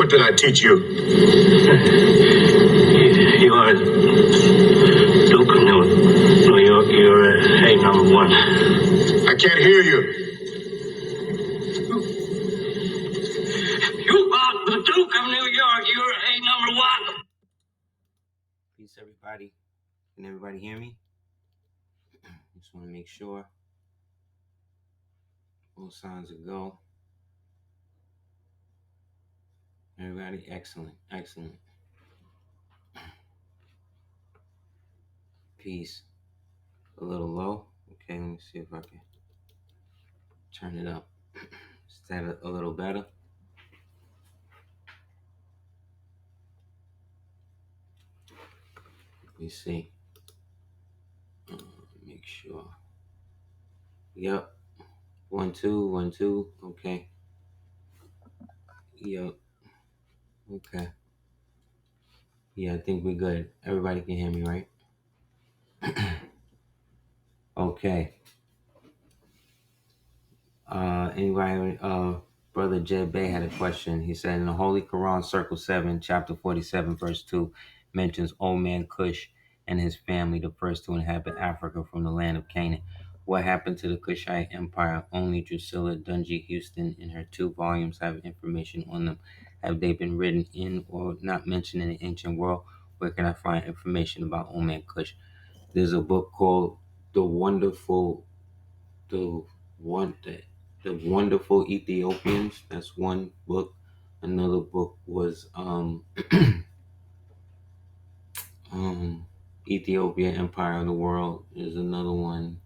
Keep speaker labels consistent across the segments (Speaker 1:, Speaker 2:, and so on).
Speaker 1: What did I teach you?
Speaker 2: You are Duke of New York. You're A number one.
Speaker 1: I can't hear you.
Speaker 2: You are the Duke of New York. You're A number one.
Speaker 3: Peace, everybody. Can everybody hear me? Just want to make sure. All signs are go. Everybody, excellent. Peace. A little low. Okay, let me see if I can turn it up. Is that a little better? Let me see. Make sure. Yep. 1 2 1 2. Okay. Yep. Okay. Yeah, I think we're good. Everybody can hear me, right? Okay. Anybody? Brother Jed Bay had a question. He said, in the Holy Quran, Circle 7, chapter 47, verse 2, mentions old man Cush and his family, the first to inhabit Africa from the land of Canaan. What happened to the Kushite Empire? Only Drusilla Dungy Houston in her 2 volumes have information on them. Have they been written in or not mentioned in the ancient world? Where can I find information about old man Cush? There's a book called The Wonderful Ethiopians. That's one book. Another book was Ethiopia Empire of the World is another one.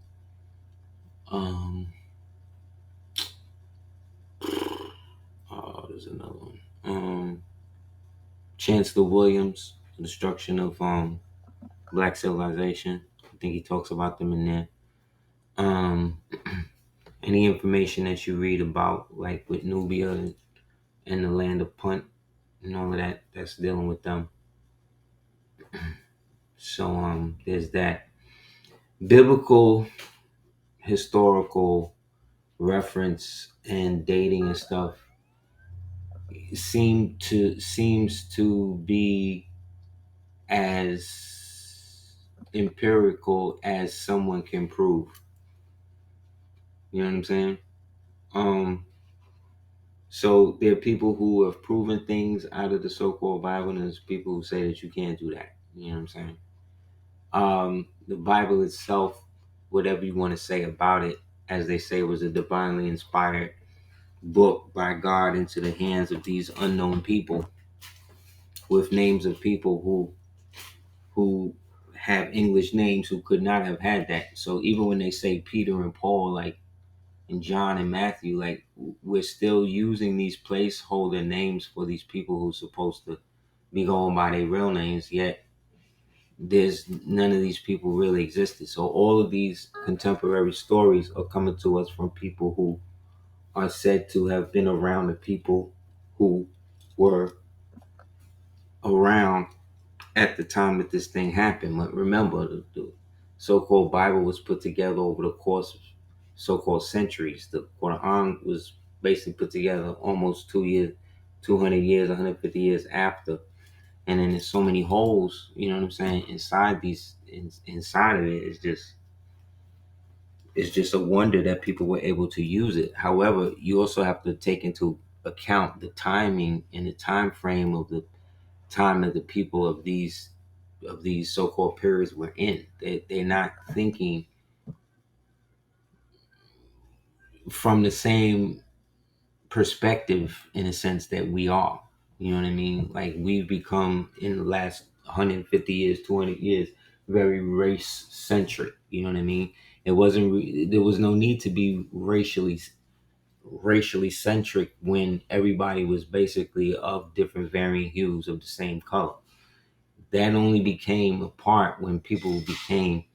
Speaker 3: There's another one. Chancellor Williams, Destruction of Black Civilization. I think he talks about them in there. Any information that you read about, like with Nubia and the land of Punt and all of that, that's dealing with them. So there's that. Biblical, historical reference and dating and stuff seems to be as empirical as someone can prove. You know what I'm saying? So there are people who have proven things out of the so-called Bible, and there's people who say that you can't do that. You know what I'm saying? The Bible itself, whatever you want to say about it, as they say, was a divinely inspired book by God into the hands of these unknown people with names of people who have English names who could not have had that. So even when they say Peter and Paul, like, and John and Matthew, like, we're still using these placeholder names for these people who're supposed to be going by their real names, yet there's none of these people really existed. So all of these contemporary stories are coming to us from people who are said to have been around the people who were around at the time that this thing happened. But remember, the so-called Bible was put together over the course of so-called centuries. The Quran was basically put together almost 200 years, 150 years after. And then there's so many holes, you know what I'm saying, inside of it. It's just a wonder that people were able to use it. However, you also have to take into account the timing and the time frame of the time that the people of these so-called periods were in. They're not thinking from the same perspective in a sense that we are. You know what I mean? Like, we've become, in the last 150 years, 200 years, very race centric. You know what I mean? There was no need to be racially centric when everybody was basically of different varying hues of the same color. That only became apart when people became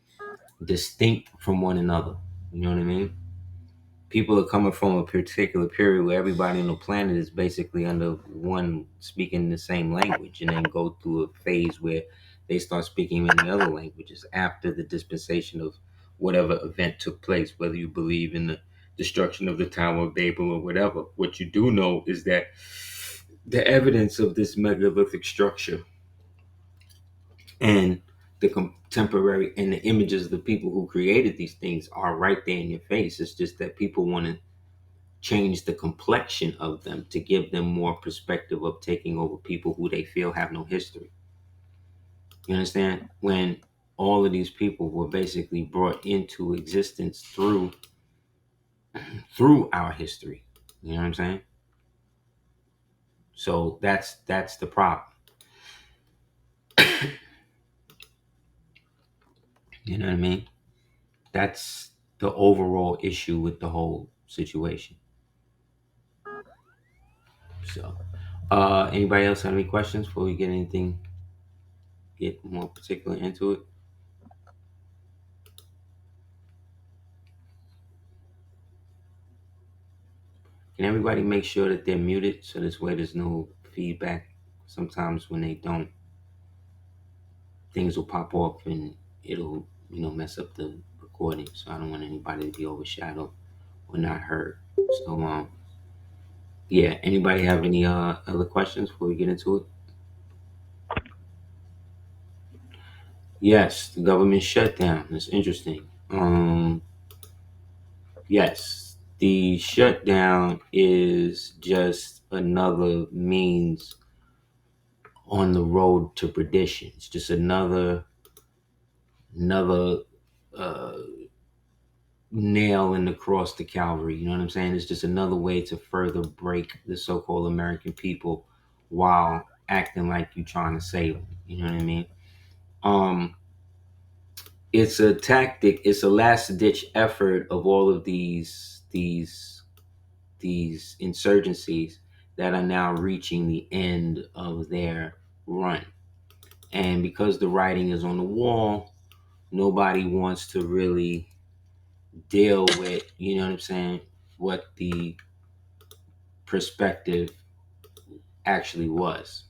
Speaker 3: distinct from one another. You know what I mean? People are coming from a particular period where everybody on the planet is basically under one, speaking the same language, and then go through a phase where they start speaking many other languages after the dispensation of whatever event took place, whether you believe in the destruction of the Tower of Babel or whatever. What you do know is that the evidence of this megalithic structure and the contemporary and the images of the people who created these things are right there in your face. It's just that people want to change the complexion of them to give them more perspective of taking over people who they feel have no history. You understand? When all of these people were basically brought into existence through our history. You know what I'm saying? So that's the problem. You know what I mean? That's the overall issue with the whole situation. So, anybody else have any questions before we get more particular into it? Can everybody make sure that they're muted so this way there's no feedback? Sometimes when they don't, things will pop off and it'll mess up the recording. So I don't want anybody to be overshadowed or not heard. So yeah. Anybody have any other questions before we get into it? Yes, the government shutdown. That's interesting. Yes, the shutdown is just another means on the road to perdition. It's just another uh, nail in the cross to Calvary. You know what I'm saying? It's just another way to further break the so-called American people while acting like you're trying to save them. You know what I mean? Um, it's a tactic. It's a last-ditch effort of all of these insurgencies that are now reaching the end of their run. And because the writing is on the wall, nobody wants to really deal with, you know what I'm saying, what the perspective actually was.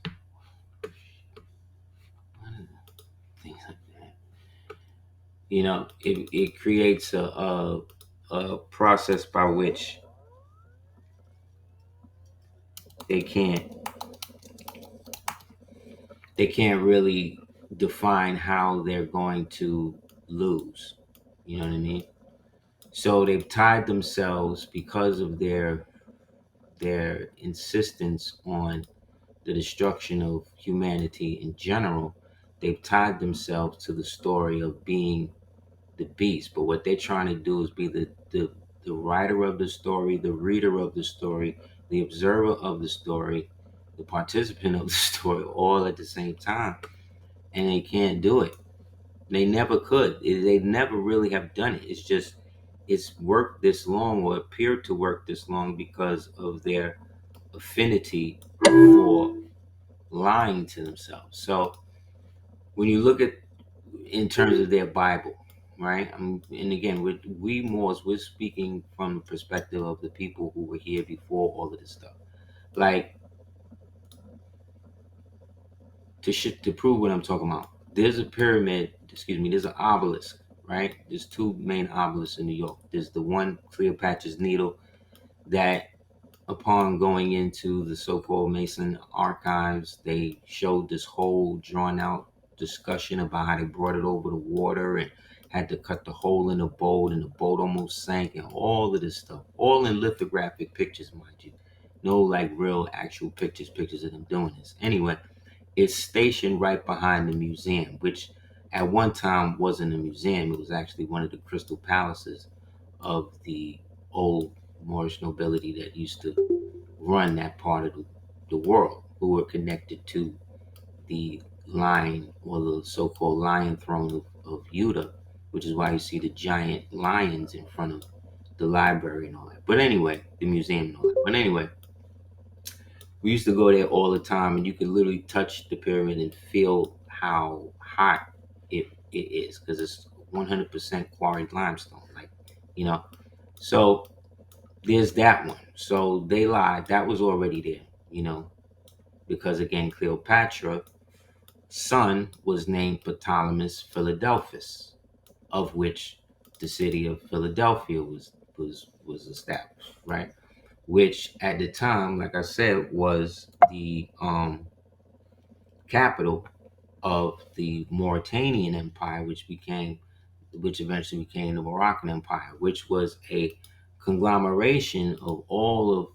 Speaker 3: Things like that. It creates a process by which they can't they can't really define how they're going to lose. You know what I mean? So they've tied themselves because of their insistence on the destruction of humanity in general. They've tied themselves to the story of being the beast. But what they're trying to do is be the writer of the story, the reader of the story, the observer of the story, the participant of the story, all at the same time. And they can't do it. They never could. They never really have done it. It's just it's worked this long or appeared to work this long because of their affinity for lying to themselves. So when you look at in terms of their Bible, right? And again, we're speaking from the perspective of the people who were here before all of this stuff. Like to prove what I'm talking about. There's a pyramid. Excuse me. There's an obelisk, right? There's two main obelisks in New York. There's the one Cleopatra's Needle that upon going into the so-called Mason archives, they showed this whole drawn-out discussion about how they brought it over the water and had to cut the hole in the boat, and the boat almost sank, and all of this stuff, all in lithographic pictures, mind you. No, like real, actual pictures of them doing this. Anyway, it's stationed right behind the museum, which at one time wasn't a museum. It was actually one of the crystal palaces of the old Moorish nobility that used to run that part of the world, who were connected to the lion or the so-called lion throne of Judah, which is why you see the giant lions in front of the library and all that. But anyway, the museum and all that. But anyway, we used to go there all the time, and you could literally touch the pyramid and feel how hot it is because it's 100% quarried limestone. Like, you know, so there's that one. So they lied. That was already there, because again, Cleopatra's son was named Ptolemy Philadelphus, of which the city of Philadelphia was established, right? which at the time, like I said, was the capital of the Mauritanian Empire, which eventually became the Moroccan Empire, which was a conglomeration of all of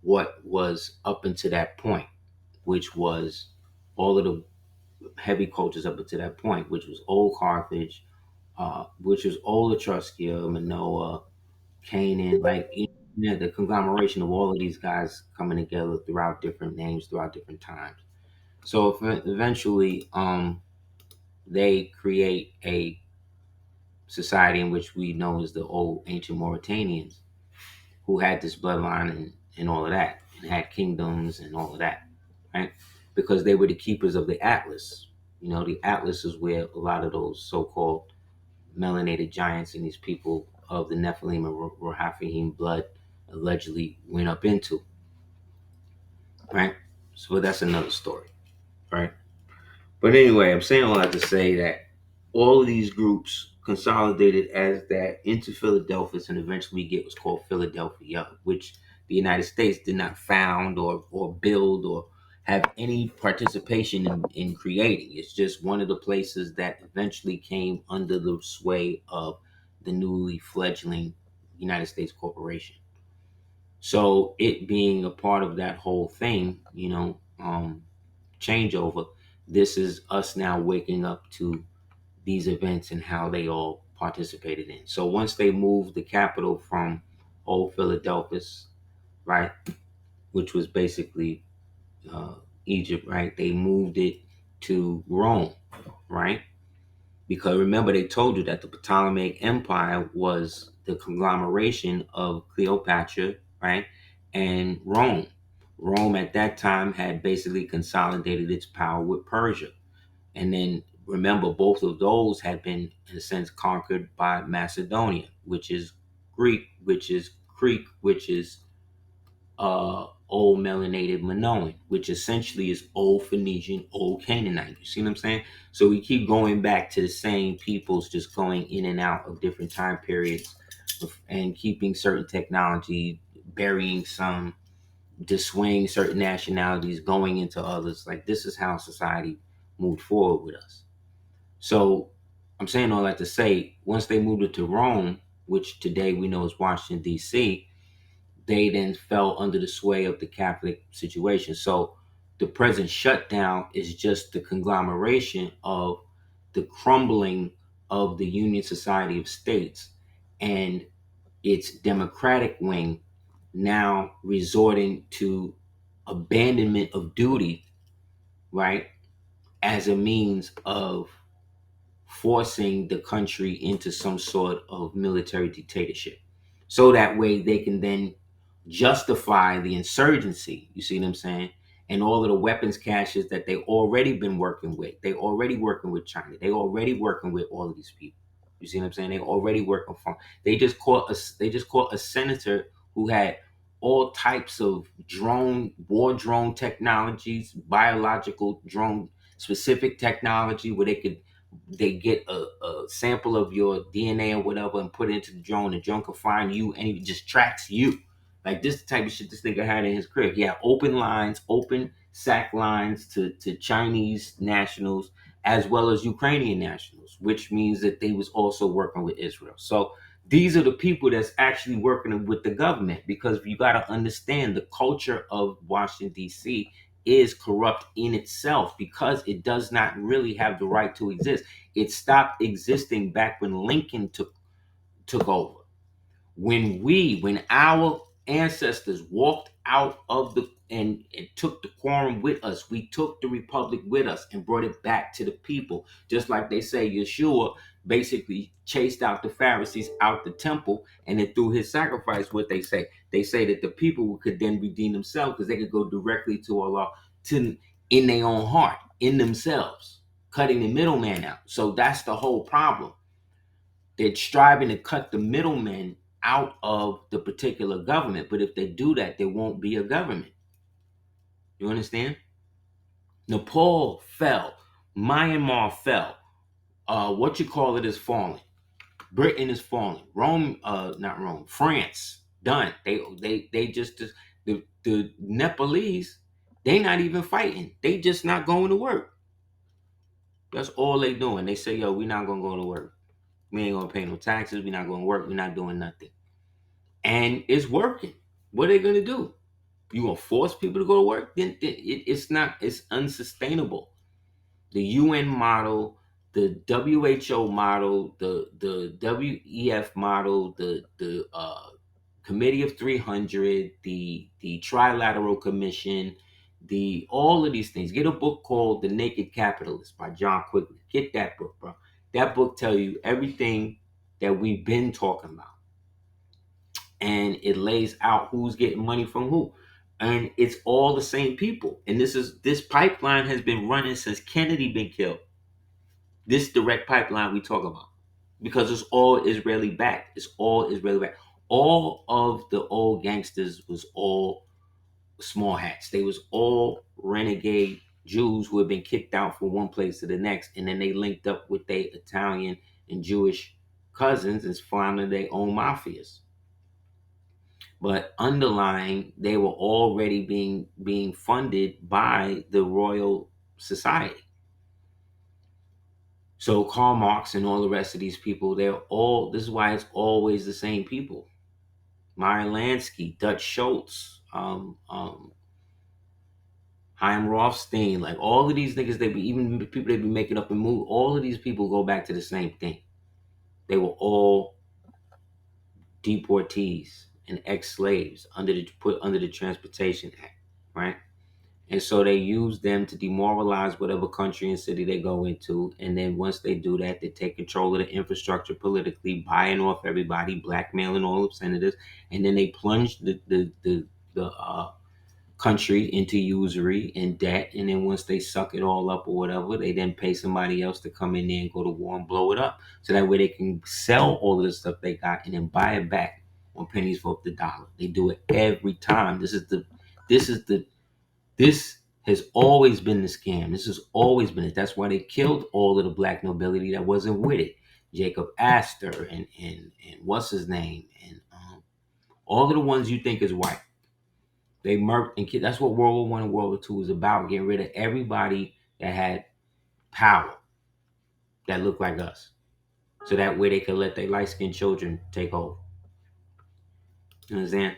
Speaker 3: what was up until that point, which was all of the heavy cultures up until that point, which was Old Carthage, which was Old Etrusca, Minoa, Canaan, like the conglomeration of all of these guys coming together throughout different names, throughout different times. So eventually, they create a society in which we know as the old ancient Mauritanians, who had this bloodline and all of that, and had kingdoms and all of that, right? Because they were the keepers of the Atlas. The Atlas is where a lot of those so-called melanated giants and these people of the Nephilim and Raphaim blood allegedly went up into, right? So that's another story, right? But anyway, I'm saying all that to say that all of these groups consolidated as that into Philadelphia and eventually get what's called Philadelphia, which the United States did not found or build or have any participation in creating. It's just one of the places that eventually came under the sway of the newly fledgling United States Corporation. So it being a part of that whole thing, changeover, this is us now waking up to these events and how they all participated in. So once they moved the capital from old Philadelphia, right, which was basically Egypt, right, they moved it to Rome, right? Because remember, they told you that the Ptolemaic Empire was the conglomeration of Cleopatra, right, and Rome. Rome at that time had basically consolidated its power with Persia. And then remember, both of those had been, in a sense, conquered by Macedonia, which is Greek, which is Creek, which is Old Melanated Minoan, which essentially is Old Phoenician, Old Canaanite. You see what I'm saying? So we keep going back to the same peoples, just going in and out of different time periods and keeping certain technology, burying some, dissuading certain nationalities, going into others. Like, this is how society moved forward with us. So I'm saying all that to say, once they moved it to Rome, which today we know is Washington, D.C., they then fell under the sway of the Catholic situation. So the present shutdown is just the conglomeration of the crumbling of the Union Society of States and its democratic wing now resorting to abandonment of duty, right, as a means of forcing the country into some sort of military dictatorship. So that way they can then justify the insurgency, you see what I'm saying? And all of the weapons caches that they already been working with. They already working with China. They already working with all of these people. You see what I'm saying? They already working for. They just caught a senator who had all types of war drone technologies, biological drone specific technology where they get a sample of your DNA or whatever and put it into the drone. The drone can find you and it just tracks you. Like, this type of shit this nigga had in his crib. He had open lines, open sack lines to Chinese nationals as well as Ukrainian nationals, which means that they was also working with Israel. So these are the people that's actually working with the government, because you got to understand the culture of Washington, D.C. is corrupt in itself because it does not really have the right to exist. It stopped existing back when Lincoln took over. When our ancestors walked out of and took the quorum with us, we took the republic with us and brought it back to the people. Just like they say Yeshua basically chased out the Pharisees out the temple, and then through his sacrifice, what they say that the people could then redeem themselves because they could go directly to Allah, to in their own heart, in themselves, cutting the middleman out. So that's the whole problem. They're striving to cut the middlemen out of the particular government. But if they do that, there won't be a government. You understand? Nepal fell. Myanmar fell. What you call it is falling. Britain is falling. Rome, not Rome, France. Done. They just the Nepalese, they not even fighting. They just not going to work. That's all they doing. They say, yo, we not gonna go to work. We ain't gonna pay no taxes. We not gonna work. We not doing nothing. And it's working. What are they gonna do? You gonna force people to go to work? Then it's not. It's unsustainable. The UN model, the WHO model, the WEF model, the Committee of 300, the Trilateral Commission, the all of these things. Get a book called The Naked Capitalist by John Quigley. Get that book, bro. That book tell you everything that we've been talking about, and it lays out who's getting money from who, and it's all the same people. And this pipeline has been running since Kennedy been killed. This direct pipeline we talk about, because it's all Israeli backed. It's all Israeli backed. All of the old gangsters was all small hats. They was all renegade Jews who had been kicked out from one place to the next, and then they linked up with their Italian and Jewish cousins and founded their own mafias. But underlying, they were already being funded by the Royal Society. So Karl Marx and all the rest of these people, this is why it's always the same people. Meyer Lansky, Dutch Schultz, Chaim Rothstein, like all of these niggas, even people they be making up and move, all of these people go back to the same thing. They were all deportees and ex-slaves put under the Transportation Act, right? And so they use them to demoralize whatever country and city they go into. And then once they do that, they take control of the infrastructure politically, buying off everybody, blackmailing all the senators, and then they plunge the country into usury and debt. And then once they suck it all up or whatever, they then pay somebody else to come in there and go to war and blow it up. So that way they can sell all of the stuff they got and then buy it back on pennies for the dollar. They do it every time. This has always been the scam. This has always been it. That's why they killed all of the black nobility that wasn't with it. Jacob Astor and what's his name, and all of the ones you think is white. They murked and killed. That's what World War One and World War Two was about. Getting rid of everybody that had power that looked like us, so that way they could let their light skinned children take over. You understand?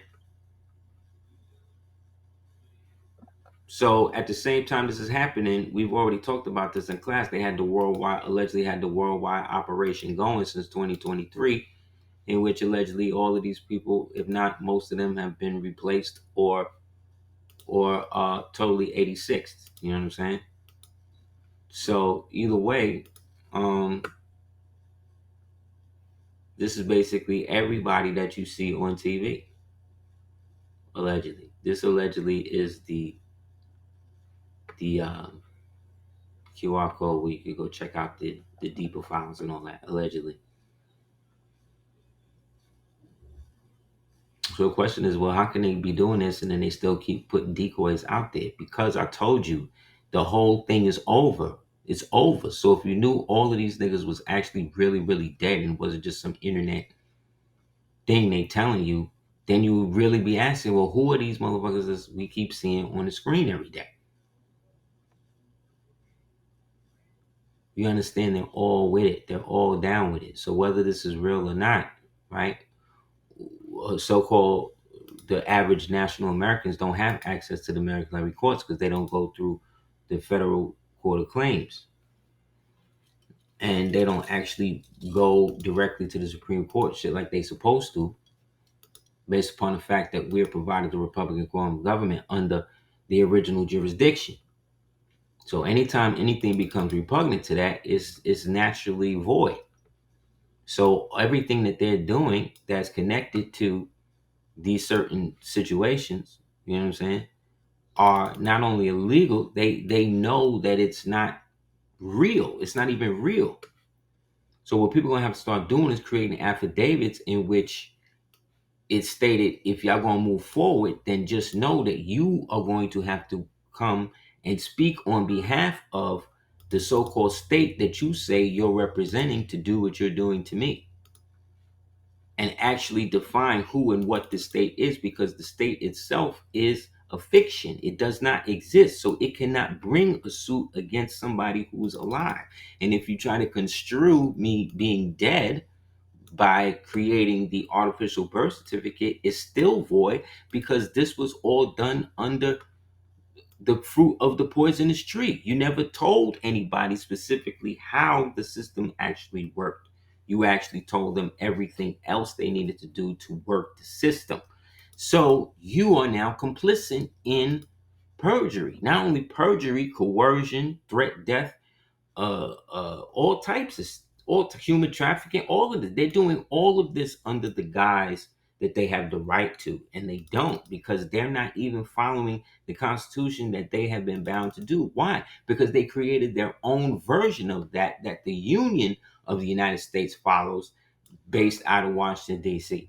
Speaker 3: So at the same time this is happening, we've already talked about this in class. They allegedly had the worldwide operation going since 2023, in which allegedly all of these people, if not most of them, have been replaced or totally 86th. You know what I'm saying? So either way, this is basically everybody that you see on TV. Allegedly, this allegedly is the QR code where you could go check out the deeper files and all that, allegedly. So the question is, well, how can they be doing this and then they still keep putting decoys out there? Because I told you, the whole thing is over. It's over. So if you knew all of these niggas was actually really, really dead and wasn't just some internet thing they telling you, then you would really be asking, well, who are these motherfuckers that we keep seeing on the screen every day? You understand they're all with it. They're all down with it. So whether this is real or not, right? So-called the average national Americans don't have access to the American Library courts because they don't go through the federal court of claims. And they don't actually go directly to the Supreme Court, shit like they supposed to, based upon the fact that we're provided the Republican form of government under the original jurisdiction. So anytime anything becomes repugnant to that, it's naturally void. So everything that they're doing that's connected to these certain situations, you know what I'm saying, are not only illegal, they know that it's not real. It's not even real. So what people are gonna have to start doing is creating affidavits in which it's stated, if y'all gonna move forward, then just know that you are going to have to come and speak on behalf of the so-called state that you say you're representing to do what you're doing to me. and actually define who and what the state is, because the state itself is a fiction. It does not exist. So it cannot bring a suit against somebody who's alive. And if you try to construe me being dead by creating the artificial birth certificate, it's still void, because this was all done under the fruit of the poisonous tree. You never told anybody specifically how the system actually worked. You actually told them everything else they needed to do to work the system. So you are now complicit in perjury. Not only perjury, coercion, threat, death, all types of all human trafficking, all of it. They're doing all of this under the guise that they have the right to, and they don't, because they're not even following the Constitution that they have been bound to do. Why? Because they created their own version of that the Union of the United States follows, based out of Washington D.C.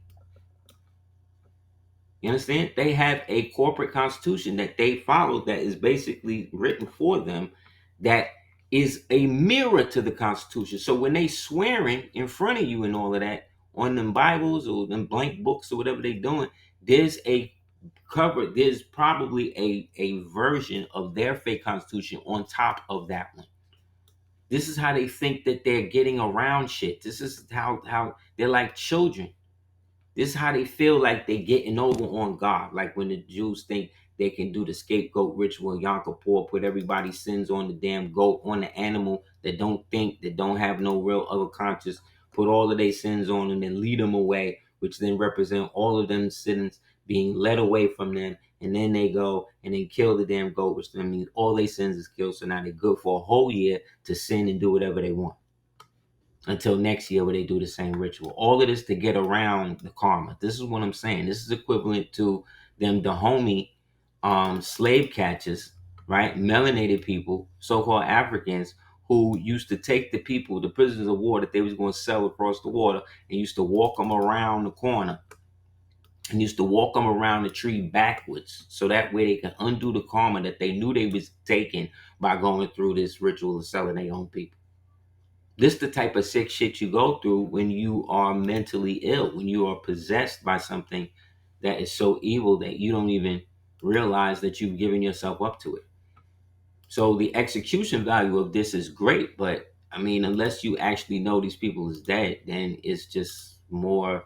Speaker 3: You understand? They have a corporate constitution that they follow, that is basically written for them, that is a mirror to the Constitution. So when they swearing in front of you and all of that on them Bibles or them blank books or whatever they doing, there's a cover. There's probably a version of their fake Constitution on top of that one. This is how they think that they're getting around shit. This is how they're like children. This is how they feel like they getting over on God. Like when the Jews think they can do the scapegoat ritual, Yom Kippur, put everybody's sins on the damn goat, on the animal that don't think, that don't have no real other conscience, put all of their sins on them and lead them away, which then represent all of them sins being led away from them. And then they go and they kill the damn goat, which then means all their sins is killed. So now they're good for a whole year to sin and do whatever they want, until next year where they do the same ritual. All of this to get around the karma. This is what I'm saying. This is equivalent to them Dahomey slave catchers, right? Melanated people, so-called Africans, who used to take the people, the prisoners of war that they was going to sell across the water, and used to walk them around the corner, and used to walk them around the tree backwards, so that way they can undo the karma that they knew they was taking by going through this ritual of selling their own people. This the type of sick shit you go through when you are mentally ill, when you are possessed by something that is so evil that you don't even realize that you've given yourself up to it. So the execution value of this is great, but I mean, unless you actually know these people is dead, then it's just more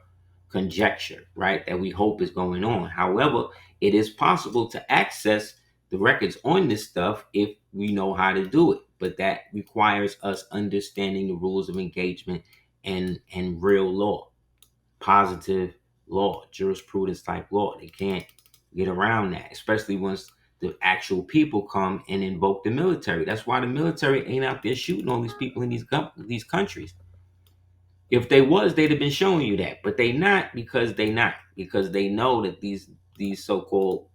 Speaker 3: conjecture, right? That we hope is going on. However, it is possible to access the records on this stuff if we know how to do it, but that requires us understanding the rules of engagement and real law, positive law, jurisprudence type law. They can't get around that, especially once the actual people come and invoke the military. That's why the military ain't out there shooting all these people in these countries. If they was, they'd have been showing you that, but they not, because they know that these so-called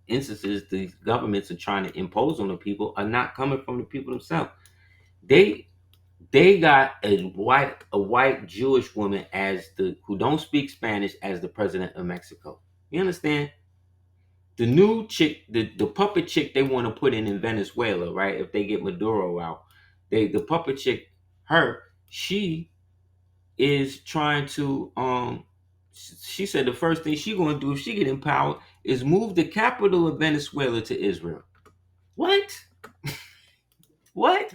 Speaker 3: instances these governments are trying to impose on the people are not coming from the people themselves. They they got a white Jewish woman as the who don't speak Spanish as the president of Mexico. You understand? The new chick, the puppet chick they want to put in Venezuela, right? If they get Maduro out, the puppet chick, she is trying to she said the first thing she gonna do if she get empowered is move the capital of Venezuela to Israel. What? What?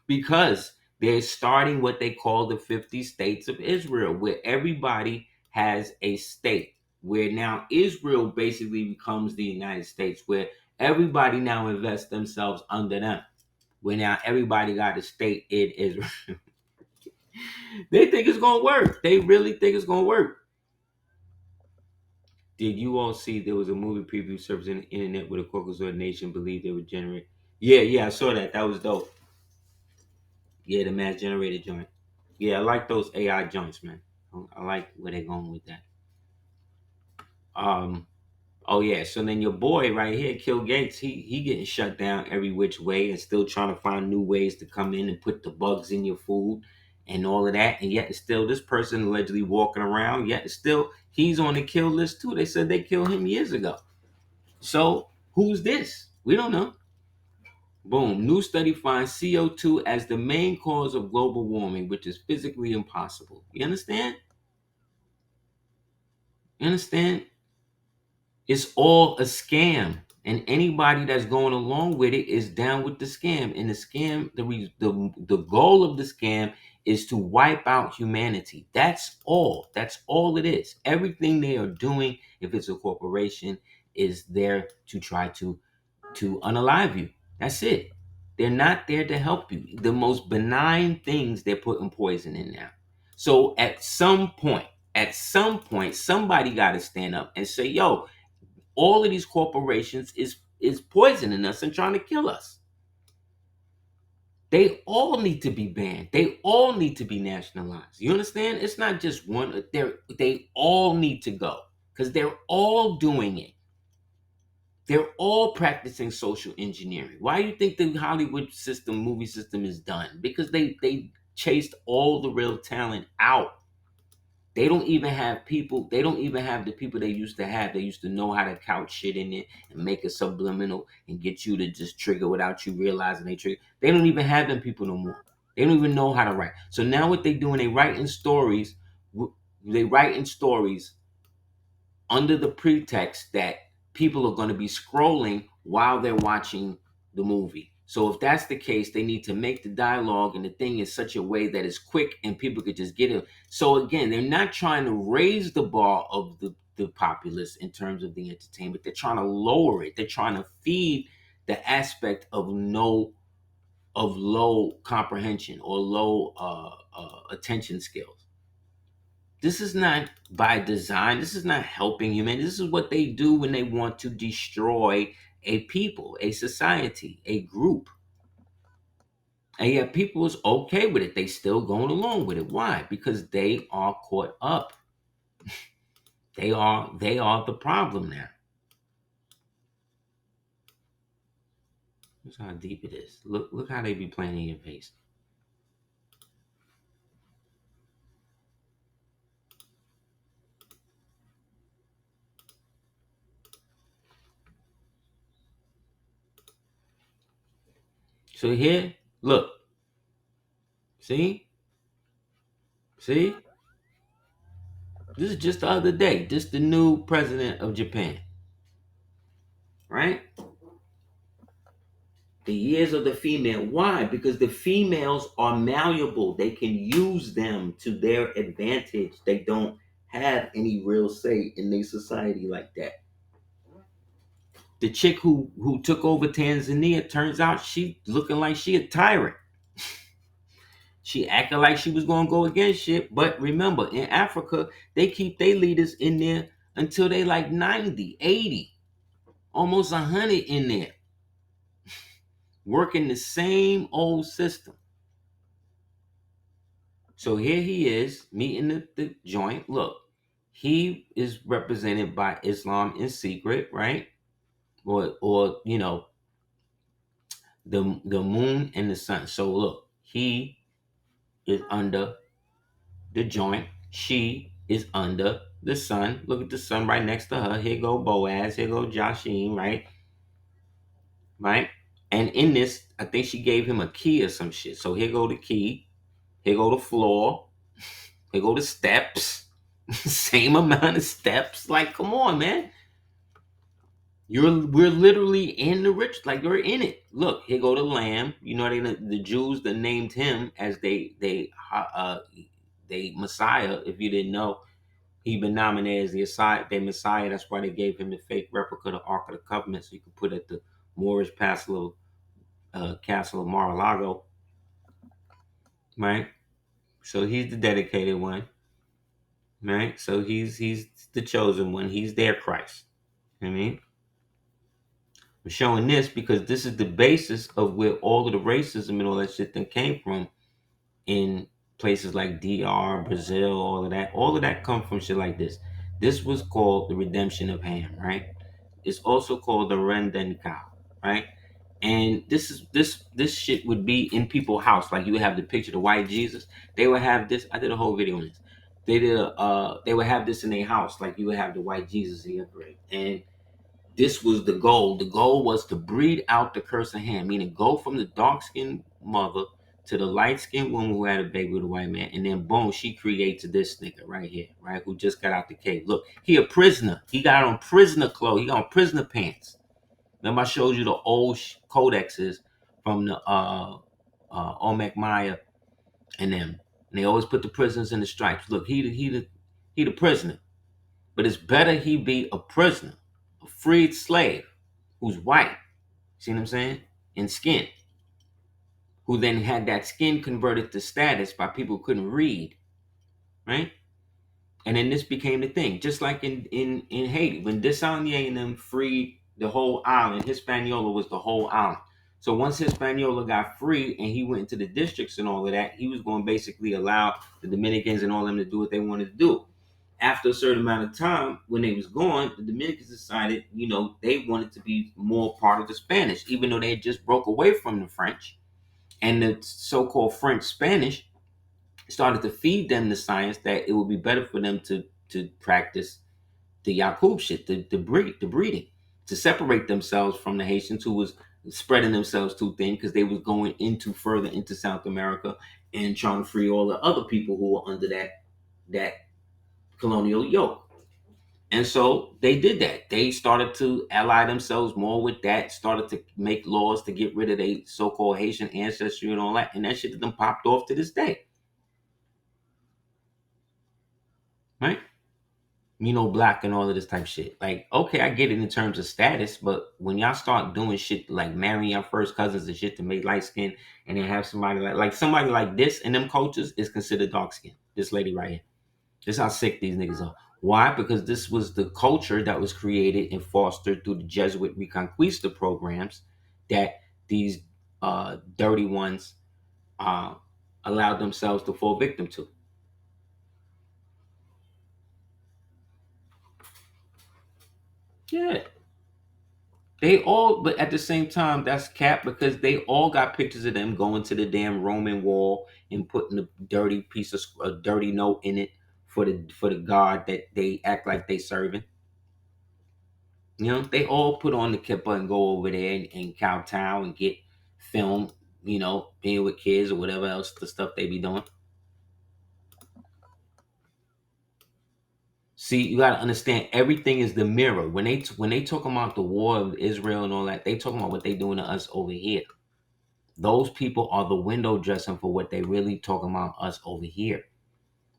Speaker 3: Because they're starting what they call the 50 states of Israel, where everybody has a state, where now Israel basically becomes the United States, where everybody now invests themselves under them, where now everybody got a state in Israel. They think it's gonna work. They really think it's gonna work. Did you all see there was a movie preview service on the internet where the Caucasoid nation believed they would generate? Yeah, I saw that. That was dope. Yeah, the mass generated joint. Yeah, I like those AI joints, man. I like where they're going with that. Um, oh yeah. So then your boy right here, Kill Gates, he getting shut down every which way and still trying to find new ways to come in and put the bugs in your food and all of that. And yet still this person allegedly walking around, yet still he's on the kill list too. They said they killed him years ago. So who's this? We don't know. Boom. New study finds CO2 as the main cause of global warming, which is physically impossible. You understand? You understand? It's all a scam. And anybody that's going along with it is down with the scam. And the scam, the goal of the scam is to wipe out humanity. That's all. That's all it is. Everything they are doing, if it's a corporation, is there to try to unalive you. That's it. They're not there to help you. The most benign things they're putting poison in now. So at some point, somebody got to stand up and say, "Yo, all of these corporations is poisoning us and trying to kill us. They all need to be banned. They all need to be nationalized. You understand? It's not just one. They all need to go because they're all doing it. They're all practicing social engineering. Why do you think the Hollywood system, movie system, is done? Because they chased all the real talent out. They don't even have people. They don't even have the people they used to have. They used to know how to couch shit in it and make it subliminal and get you to just trigger without you realizing they trigger. They don't even have them people no more. They don't even know how to write. So now what they doing? They writing stories. They writing stories under the pretext that people are going to be scrolling while they're watching the movie. So if that's the case, they need to make the dialogue and the thing in such a way that it's quick and people could just get it. So again, they're not trying to raise the bar of the populace in terms of the entertainment. They're trying to lower it. They're trying to feed the aspect of low comprehension or low attention skills. This is not by design. This is not helping humanity. This is what they do when they want to destroy a people, a society, a group. And yet people is okay with it. They still going along with it. Why? Because they are caught up. They are the problem now. That's how deep it is. Look how they be playing in your face. So here, look. See? See? This is just the other day. This the new president of Japan. Right? The years of the female. Why? Because the females are malleable. They can use them to their advantage. They don't have any real say in their society like that. The chick who took over Tanzania, turns out she looking like she a tyrant. She acted like she was gonna go against shit. But remember, in Africa, they keep their leaders in there until they like 90, 80, almost 100 in there, working the same old system. So here he is meeting the joint. Look, he is represented by Islam in secret, right? Or the moon and the sun. So look, he is under the joint. She is under the sun. Look at the sun right next to her. Here go Boaz. Here go Joshim, right? Right? And in this, I think she gave him a key or some shit. So here go the key. Here go the floor. Here go the steps. Same amount of steps. Like, come on, man. We're literally in the rich, like we're in it. Look, here go the lamb. You know, the Jews that named him as they Messiah. If you didn't know, he been nominated as their Messiah. That's why they gave him the fake replica of the Ark of the Covenant, so you could put at the Moorish castle of Mar-a-Lago, right? So he's the dedicated one, right? So he's the chosen one. He's their Christ. You know what I mean, I'm showing this because this is the basis of where all of the racism and all that shit then came from in places like DR, Brazil, all of that come from shit like this. This was called the redemption of Ham, right? It's also called the Rendenkau, right? And this shit would be in people's house. Like you would have the picture, the white Jesus. They would have this. I did a whole video on this. They would have this in their house. Like you would have the white Jesus in your grave. And this was the goal. The goal was to breed out the curse of Ham, meaning go from the dark skinned mother to the light-skinned woman who had a baby with a white man, and then boom, she creates this nigga right here, right, who just got out the cave. Look, he a prisoner. He got on prisoner clothes. He got on prisoner pants. Remember, I showed you the old codexes from the Olmec Maya and them, and they always put the prisoners in the stripes. Look, he the prisoner, but it's better he be a prisoner, a freed slave, who's white. See what I'm saying? In skin, who then had that skin converted to status by people who couldn't read, right? And then this became the thing, just like in Haiti, when Descendants and them freed the whole island. Hispaniola was the whole island. So once Hispaniola got free and he went into the districts and all of that, he was going to basically allow the Dominicans and all them to do what they wanted to do. After a certain amount of time, when they was gone, the Dominicans decided, they wanted to be more part of the Spanish, even though they had just broke away from the French. And the so-called French Spanish started to feed them the science that it would be better for them to practice the Yakub shit, the breeding, to separate themselves from the Haitians who was spreading themselves too thin because they was going further into South America and trying to free all the other people who were under that colonial yoke. And so they did that. They started to ally themselves more with that, started to make laws to get rid of their so-called Haitian ancestry and all that. And that shit has been popped off to this day. Right? Black and all of this type of shit. Like, okay, I get it in terms of status, but when y'all start doing shit like marrying your first cousins and shit to make light skin, and then have somebody like somebody like this in them cultures is considered dark skin. This lady right here. This is how sick these niggas are. Why? Because this was the culture that was created and fostered through the Jesuit Reconquista programs that these dirty ones allowed themselves to fall victim to. Yeah. They all, but at the same time, that's cap because they all got pictures of them going to the damn Roman wall and putting a dirty note in it for the god that they act like they serving. They all put on the kippah and go over there and kowtow and get filmed, being with kids or whatever else the stuff they be doing. See, you gotta understand everything is the mirror. When they talking about the war of Israel and all that, they talking about what they doing to us over here. Those people are the window dressing for what they really talking about us over here.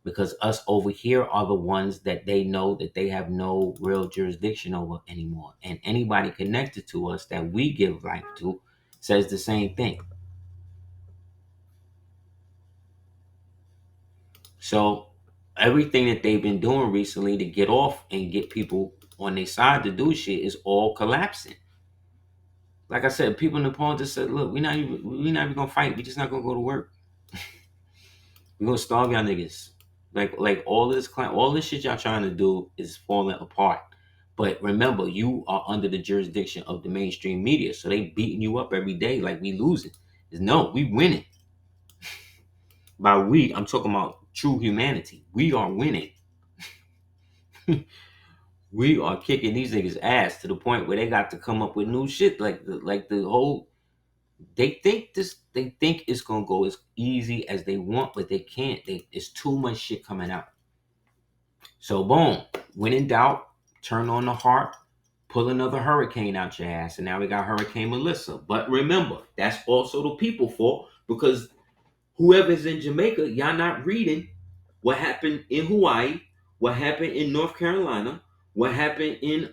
Speaker 3: Because us over here are the ones that they know that they have no real jurisdiction over anymore. And anybody connected to us that we give life to says the same thing. So everything that they've been doing recently to get off and get people on their side to do shit is all collapsing. Like I said, people in the polls just said, look, we're not even gonna fight. We're just not gonna go to work. We're gonna starve y'all niggas. Like all this shit y'all trying to do is falling apart. But remember, you are under the jurisdiction of the mainstream media, so they beating you up every day like we losing. No, we winning. By we, I'm talking about true humanity. We are winning. We are kicking these niggas' ass to the point where they got to come up with new shit. Like the whole, they think it's gonna go as easy as they want, but they can't. It's too much shit coming out. So boom, when in doubt, turn on the heart, pull another hurricane out your ass, and now we got Hurricane Melissa. But remember, that's also the people fault because whoever's in Jamaica, y'all not reading what happened in Hawaii, what happened in North Carolina, what happened in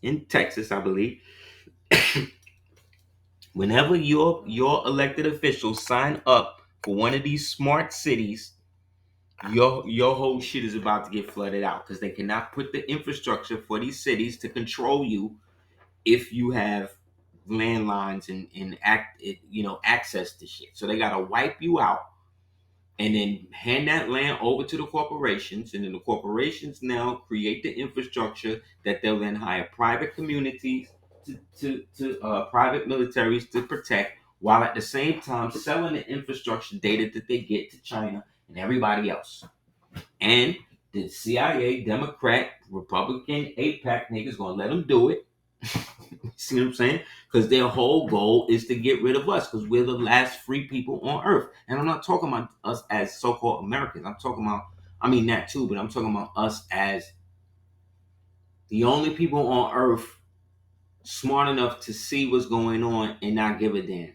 Speaker 3: in Texas, I believe. Whenever your elected officials sign up for one of these smart cities, your whole shit is about to get flooded out because they cannot put the infrastructure for these cities to control you if you have landlines and access to shit. So they gotta wipe you out and then hand that land over to the corporations, and then the corporations now create the infrastructure that they'll then hire private communities to private militaries to protect, while at the same time selling the infrastructure data that they get to China and everybody else. And the CIA, Democrat, Republican, APAC niggas gonna let them do it. See what I'm saying? because their whole goal is to get rid of us because we're the last free people on earth. And I'm not talking about us as so-called Americans. I'm talking about, I mean that too, but I'm talking about us as the only people on earth smart enough to see what's going on and not give a damn.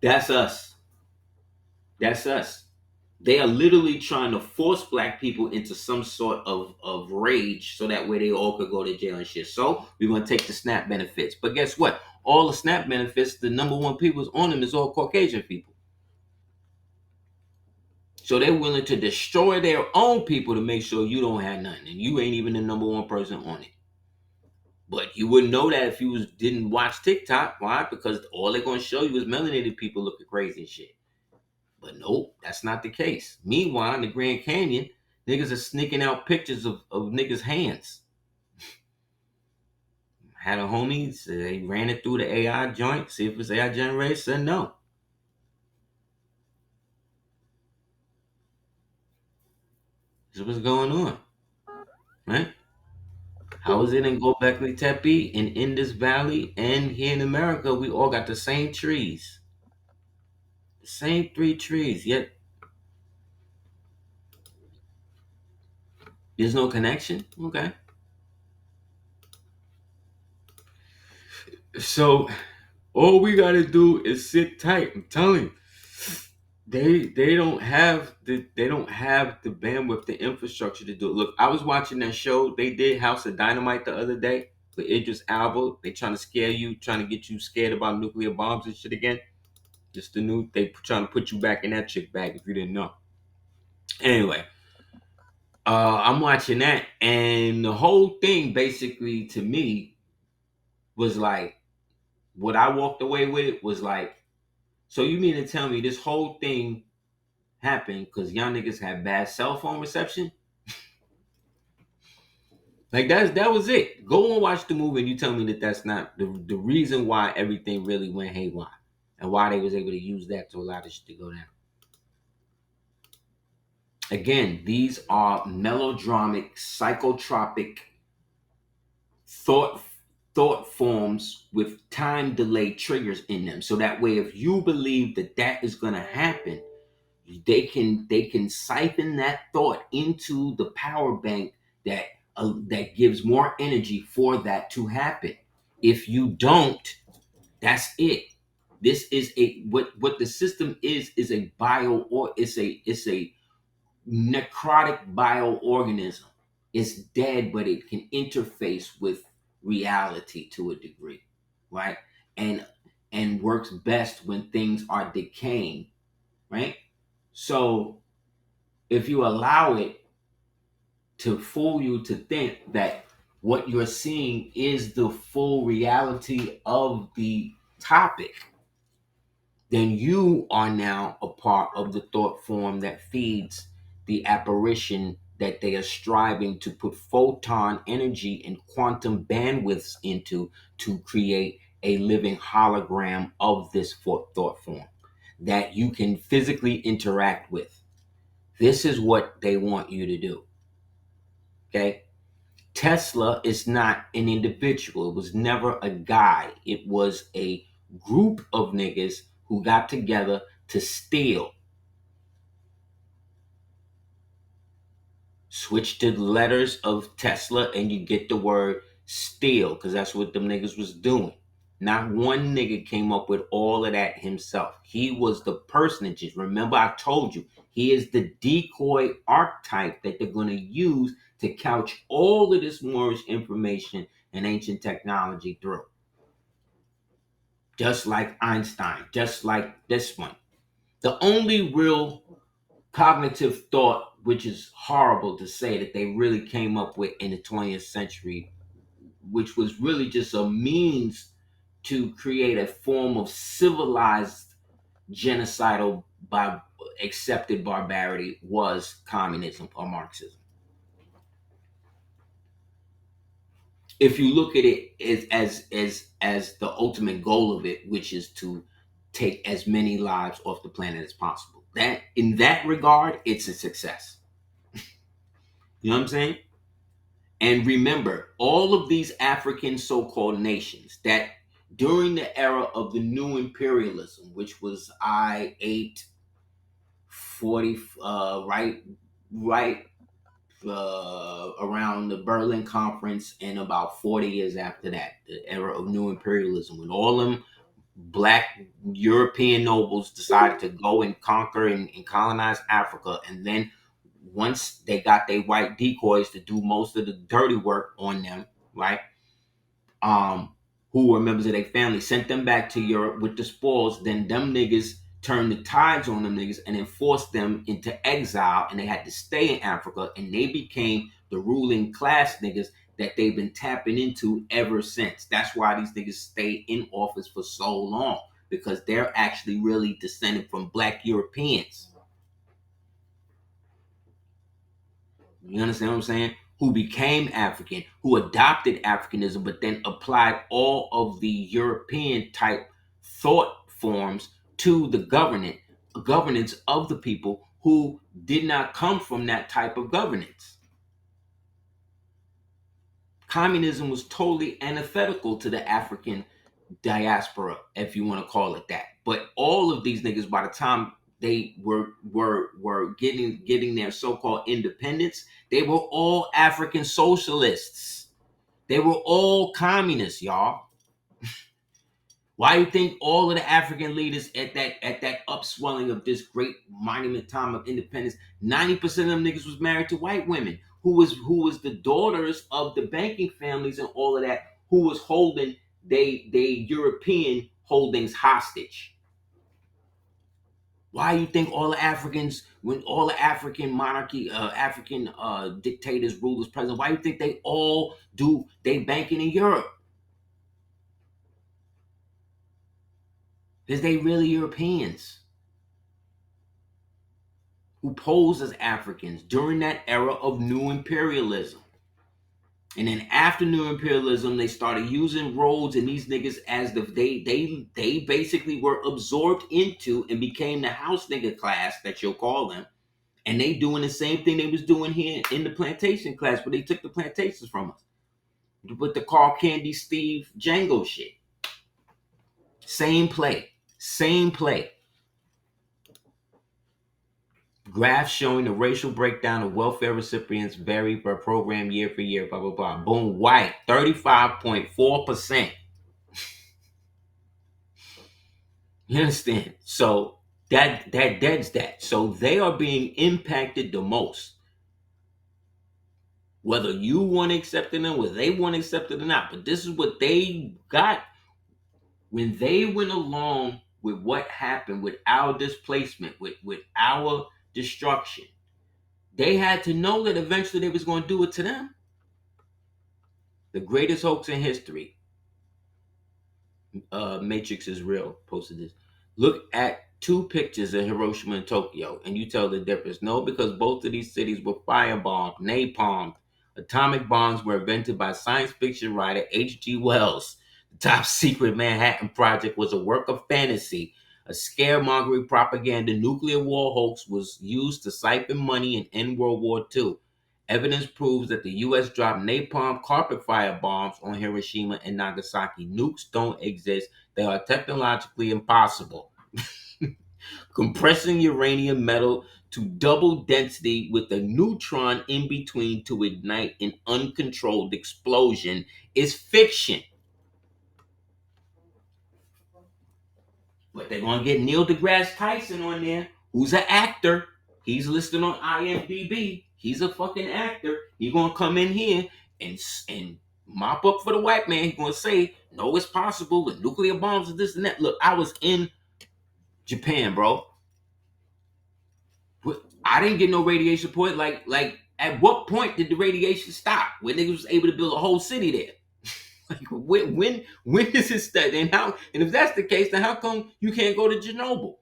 Speaker 3: That's us. That's us. They are literally trying to force black people into some sort of rage so that way they all could go to jail and shit. So we're going to take the SNAP benefits. But guess what? All the SNAP benefits, the number one people on them is all Caucasian people. So they're willing to destroy their own people to make sure you don't have nothing. And you ain't even the number one person on it. But you wouldn't know that if you didn't watch TikTok. Why? Because all they're going to show you is melanated people looking crazy and shit. But nope, that's not the case. Meanwhile, in the Grand Canyon, niggas are sneaking out pictures of niggas' hands. Had a homie, so they ran it through the AI joint, see if it's AI generated, said no. This is what's going on, right? How is it in Gobekli Tepe and in this valley and here in America, we all got the same trees. The same 3 trees, yet there's no connection? Okay. So all we gotta do is sit tight. I'm telling you. They don't have the bandwidth, the infrastructure to do it. Look, I was watching that show. They did House of Dynamite the other day with Idris Elba. They trying to scare you, trying to get you scared about nuclear bombs and shit again. Just the new, they trying to put you back in that chick bag if you didn't know. Anyway, I'm watching that, and the whole thing basically to me was like, what I walked away with was like, so you mean to tell me this whole thing happened because y'all niggas had bad cell phone reception? Like that was it. Go and watch the movie and you tell me that that's not the reason why everything really went haywire and why they was able to use that to allow this shit to go down. Again, these are melodramatic, psychotropic thought forms with time delay triggers in them. So that way, if you believe that that is going to happen, they can siphon that thought into the power bank that gives more energy for that to happen. If you don't, that's it. This is what the system is a it's a necrotic bioorganism. It's dead, but it can interface with reality to a degree, right? And works best when things are decaying, right? So if you allow it to fool you to think that what you're seeing is the full reality of the topic, then you are now a part of the thought form that feeds the apparition that they are striving to put photon energy and quantum bandwidths into to create a living hologram of this thought form that you can physically interact with. This is what they want you to do. Okay? Tesla is not an individual. It was never a guy. It was a group of niggas who got together to steal. Switch to the letters of Tesla and you get the word steal, because that's what them niggas was doing. Not one nigga came up with all of that himself. He was the personages. Remember, I told you, he is the decoy archetype that they're going to use to couch all of this Moorish information and ancient technology through. Just like Einstein, just like this one. The only real cognitive thought, which is horrible to say, that they really came up with in the 20th century, which was really just a means to create a form of civilized genocidal by accepted barbarity, was communism or Marxism. If you look at it as the ultimate goal of it, which is to take as many lives off the planet as possible, that in that regard, it's a success. You know what I'm saying? And remember, all of these African so-called nations that during the era of the new imperialism, which was I-840, right around the Berlin Conference, and about 40 years after that, the era of new imperialism, when all them black European nobles decided to go and conquer and colonize Africa, and then once they got their white decoys to do most of the dirty work on them, right? Who were members of their family, sent them back to Europe with the spoils. Then them niggas turned the tides on them niggas and enforced them into exile, and they had to stay in Africa, and they became the ruling class niggas that they've been tapping into ever since. That's why these niggas stay in office for so long, because they're actually really descended from black Europeans. You understand what I'm saying? Who became African, who adopted Africanism, but then applied all of the European type thought forms to the governance of the people who did not come from that type of governance. Communism was totally antithetical to the African diaspora, if you want to call it that. But all of these niggas, by the time they were getting their so-called independence, they were all African socialists. They were all communists, y'all. Why do you think all of the African leaders at that upswelling of this great monument time of independence, 90% of them niggas was married to white women who was the daughters of the banking families and all of that, who was holding they European holdings hostage? Why do you think all the Africans, when all the African monarchy, African dictators, rulers, presidents, why do you think they all do they banking in Europe? Because they really Europeans who posed as Africans during that era of new imperialism. And then after new imperialism, they started using Rhodes and these niggas as they basically were absorbed into and became the house nigga class that you'll call them. And they doing the same thing they was doing here in the plantation class, but they took the plantations from us. With the Carl Candy, Steve, Django shit. Same play. Same play. Graphs showing the racial breakdown of welfare recipients vary per program year for year, blah, blah, blah. Boom, white, 35.4%. You understand? So that's that. So they are being impacted the most. Whether you want to accept it or whether they want to accept it or not. But this is what they got when they went along with what happened with our displacement, with our destruction. They had to know that eventually they was going to do it to them. The greatest hoax in history. Matrix is real. Posted this. Look at two pictures of Hiroshima and Tokyo, and you tell the difference. No, because both of these cities were firebombed, napalmed. Atomic bombs were invented by science fiction writer H.G. Wells. The top secret Manhattan Project was a work of fantasy. A scaremongering propaganda nuclear war hoax was used to siphon money and end World War II. Evidence proves that the U.S. dropped napalm carpet fire bombs on Hiroshima and Nagasaki. Nukes don't exist. They are technologically impossible. Compressing uranium metal to double density with a neutron in between to ignite an uncontrolled explosion is fiction. But they're going to get Neil deGrasse Tyson on there, who's an actor. He's listed on IMDb. He's a fucking actor. He's going to come in here and mop up for the white man. He's going to say, no, it's possible with nuclear bombs and this and that. Look, I was in Japan, bro. I didn't get no radiation point. Like, at what point did the radiation stop? When niggas was able to build a whole city there? Like, when is it start? And how? And if that's the case, then how come you can't go to Chernobyl?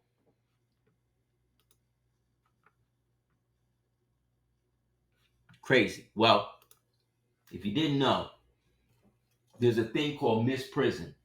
Speaker 3: Crazy. Well, if you didn't know, there's a thing called misprison.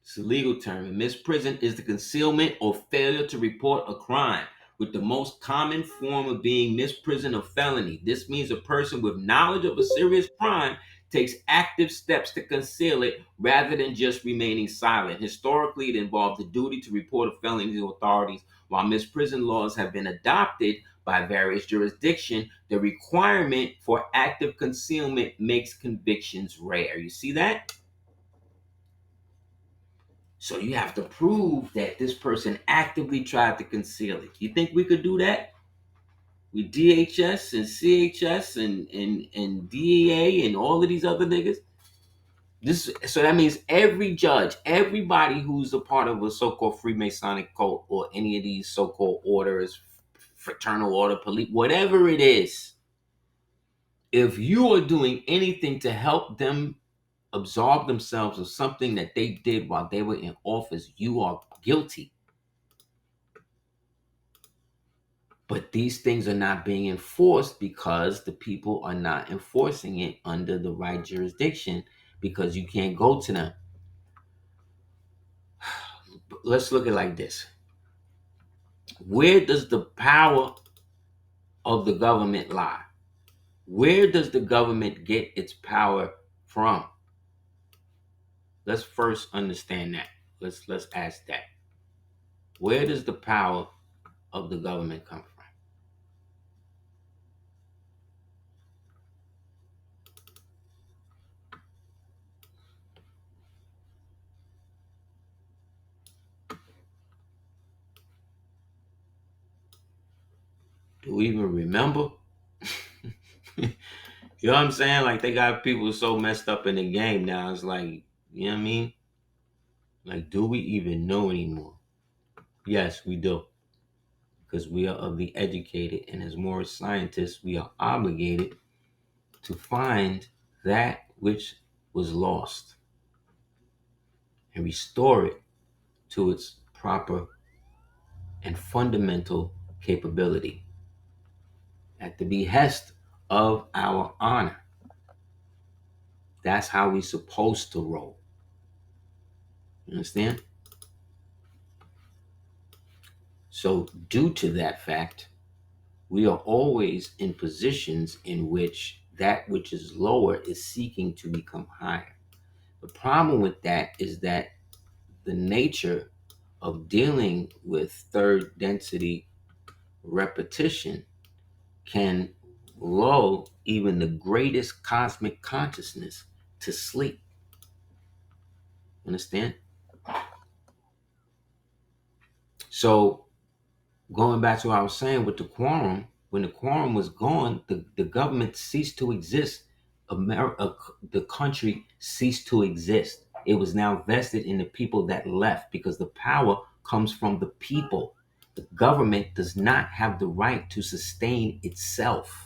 Speaker 3: It's a legal term. And misprison is the concealment or failure to report a crime. with the most common form of being misprisoned of felony. This means a person with knowledge of a serious crime takes active steps to conceal it rather than just remaining silent. Historically, it involved the duty to report a felony to authorities. While misprison laws have been adopted by various jurisdictions, the requirement for active concealment makes convictions rare. You see that? So you have to prove that this person actively tried to conceal it. You think we could do that with DHS and CHS and DEA and all of these other niggas? So that means every judge, everybody who's a part of a so-called Freemasonic cult or any of these so-called orders, fraternal order, police, whatever it is, if you are doing anything to help them absolve themselves of something that they did while they were in office, you are guilty. But these things are not being enforced because the people are not enforcing it under the right jurisdiction, because you can't go to them. Let's look at it like this. Where does the power of the government lie? Where does the government get its power from? Let's first understand that. Let's ask that. Where does the power of the government come from? Do we even remember? You know what I'm saying? Like, they got people so messed up in the game now. It's like, you know what I mean? Like, do we even know anymore? Yes, we do. Because we are of the educated, and as moral scientists, we are obligated to find that which was lost and restore it to its proper and fundamental capability at the behest of our honor. That's how we're supposed to roll. You understand? So, due to that fact, we are always in positions in which that which is lower is seeking to become higher. The problem with that is that the nature of dealing with third density repetition can lull even the greatest cosmic consciousness to sleep. Understand? So, going back to what I was saying with the quorum, when the quorum was gone, the government ceased to exist. The country ceased to exist. It was now vested in the people that left, because the power comes from the people. The government does not have the right to sustain itself.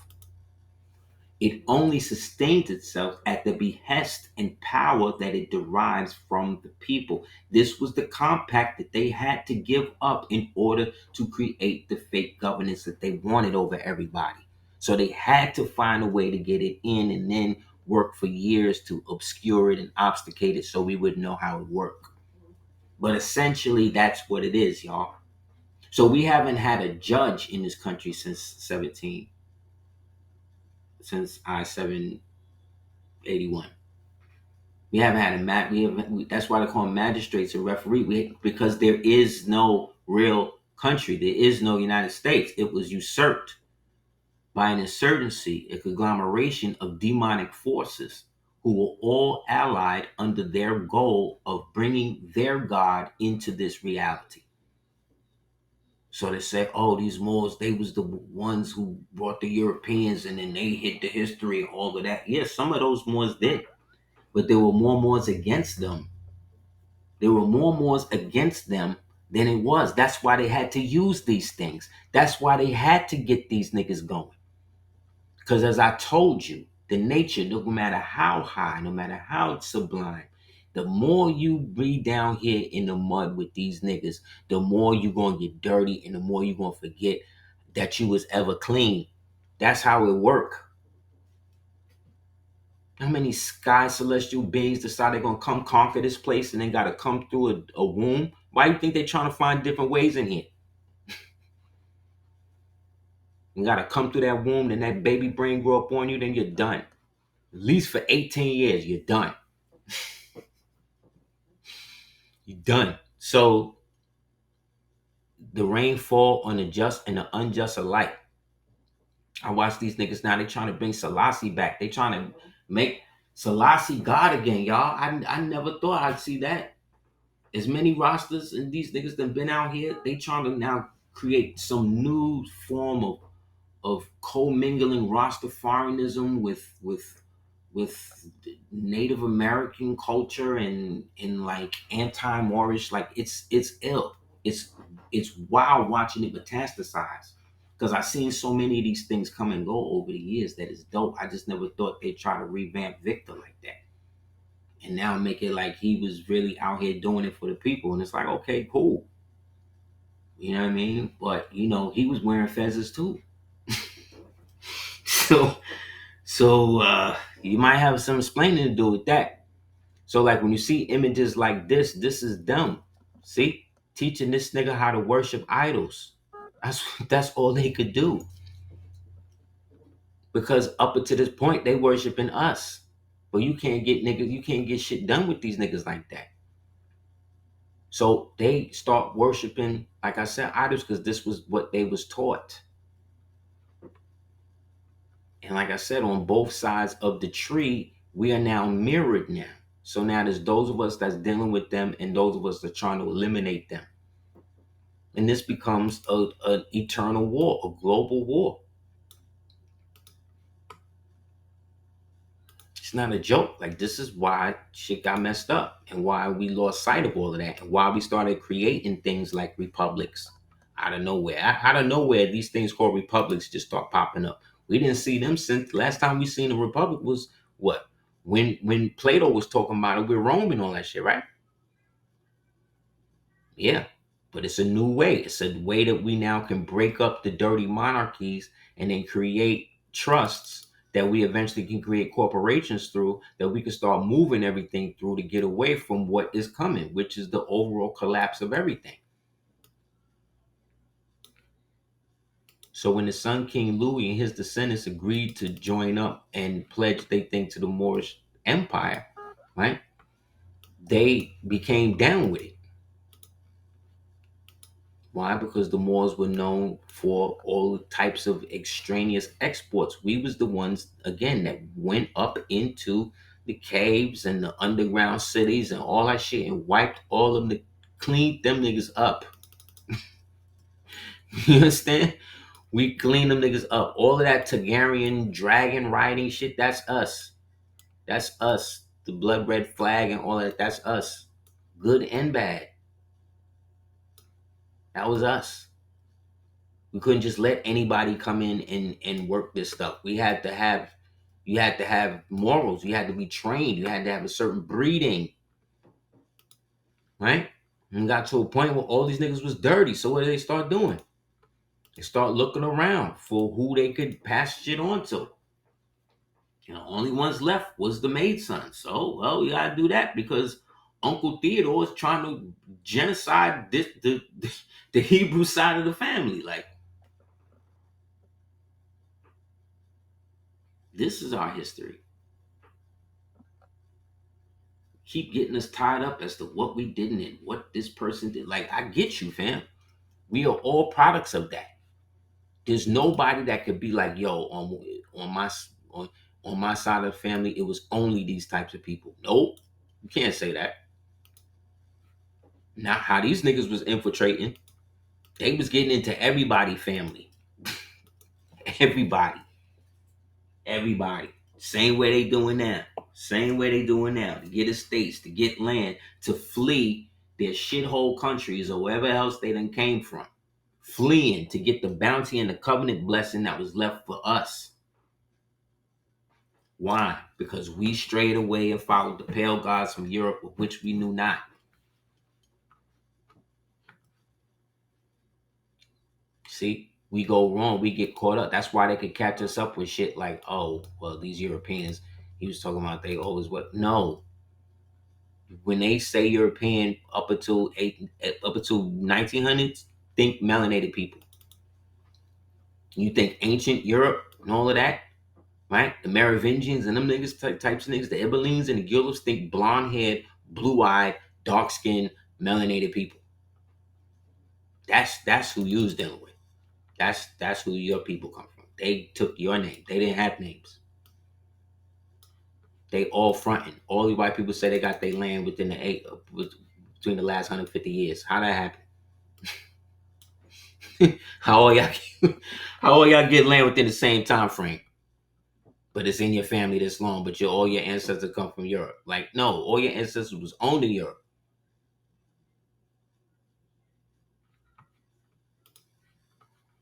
Speaker 3: It only sustains itself at the behest and power that it derives from the people. This was the compact that they had to give up in order to create the fake governance that they wanted over everybody. So they had to find a way to get it in, and then work for years to obscure it and obfuscate it so we wouldn't know how it worked. But essentially, that's what it is, y'all. So we haven't had a judge in this country since I-781. We haven't had that's why they call them magistrates and referee. Because there is no real country. There is no United States. It was usurped by an insurgency, a conglomeration of demonic forces who were all allied under their goal of bringing their God into this reality. So they say, oh, these Moors, they was the ones who brought the Europeans, and then they hit the history and all of that. Yes, some of those Moors did. But there were more Moors against them. There were more Moors against them than it was. That's why they had to use these things. That's why they had to get these niggas going. Because as I told you, the nature, no matter how high, no matter how sublime, the more you be down here in the mud with these niggas, the more you're going to get dirty, and the more you're going to forget that you was ever clean. That's how it work. How many sky celestial beings decide they're going to come conquer this place and then got to come through a womb? Why do you think they're trying to find different ways in here? You gotta come through that womb, and that baby brain grow up on you, then you're done. At least for 18 years, you're done. You're done. So the rain fall on the just and the unjust alike. I watch these niggas now. They trying to bring Selassie back. They trying to make Selassie God again, y'all. I never thought I'd see that. As many rosters and these niggas that been out here, they trying to now create some new form of commingling Rastafarianism with Native American culture and like anti-Moorish. Like it's ill. It's wild watching it metastasize. Because I've seen so many of these things come and go over the years that is dope. I just never thought they'd try to revamp Victor like that. And now make it like he was really out here doing it for the people. And it's like, okay, cool. You know what I mean? But, he was wearing feathers too. So, you might have some explaining to do with that. So, like, when you see images like this is dumb. See? Teaching this nigga how to worship idols. That's all they could do. Because up until this point, they worshiping us. But you can't get shit done with these niggas like that. So they start worshiping, like I said, idols because this was what they was taught. And like I said, on both sides of the tree, we are now mirrored now. So now there's those of us that's dealing with them and those of us that are trying to eliminate them. And this becomes an eternal war, a global war. It's not a joke. Like, this is why shit got messed up and why we lost sight of all of that and why we started creating things like republics out of nowhere. Out of nowhere, these things called republics just start popping up. We didn't see them since last time we seen a republic was what? When Plato was talking about it with Rome and all that shit, right? Yeah. But it's a new way. It's a way that we now can break up the dirty monarchies and then create trusts that we eventually can create corporations through that we can start moving everything through to get away from what is coming, which is the overall collapse of everything. So when the Sun King Louis and his descendants agreed to join up and pledge they think to the Moorish Empire, right? They became down with it. Why? Because the Moors were known for all types of extraneous exports. We was the ones, again, that went up into the caves and the underground cities and all that shit and wiped all of them, cleaned them niggas up. You understand? We cleaned them niggas up. All of that Targaryen dragon riding shit, that's us. That's us. The blood red flag and all that, that's us. Good and bad. That was us. We couldn't just let anybody come in and work this stuff. You had to have morals. You had to be trained. You had to have a certain breeding. Right? And got to a point where all these niggas was dirty. So what did they start doing? They start looking around for who they could pass shit on to. Only ones left was the maid son. So, well, you gotta do that because Uncle Theodore is trying to genocide the Hebrew side of the family. Like, this is our history. Keep getting us tied up as to what we didn't and what this person did. Like, I get you, fam. We are all products of that. There's nobody that could be like, yo, on my side of the family, it was only these types of people. Nope, you can't say that. Now, how these niggas was infiltrating, they was getting into everybody family. Everybody. Same way they doing now. To get estates, to get land, to flee their shithole countries or wherever else they done came from. Fleeing to get the bounty and the covenant blessing that was left for us. Why? Because we strayed away and followed the pale gods from Europe, of which we knew not. See, we go wrong, we get caught up. That's why they could catch us up with shit like, oh, well, these Europeans, he was talking about they always what? No. When they say European up until 1900s, think melanated people. You think ancient Europe and all of that, right? The Merovingians and them niggas, types of niggas, the Ibelines and the Gills think blonde-haired, blue-eyed, dark-skinned, melanated people. That's who you was dealing with. That's who your people come from. They took your name. They didn't have names. They all fronting. All the white people say they got their land within between the last 150 years. How that happen? how all y'all get land within the same time frame? But it's in your family this long. But all your ancestors come from Europe. Like no, all your ancestors was owned in Europe.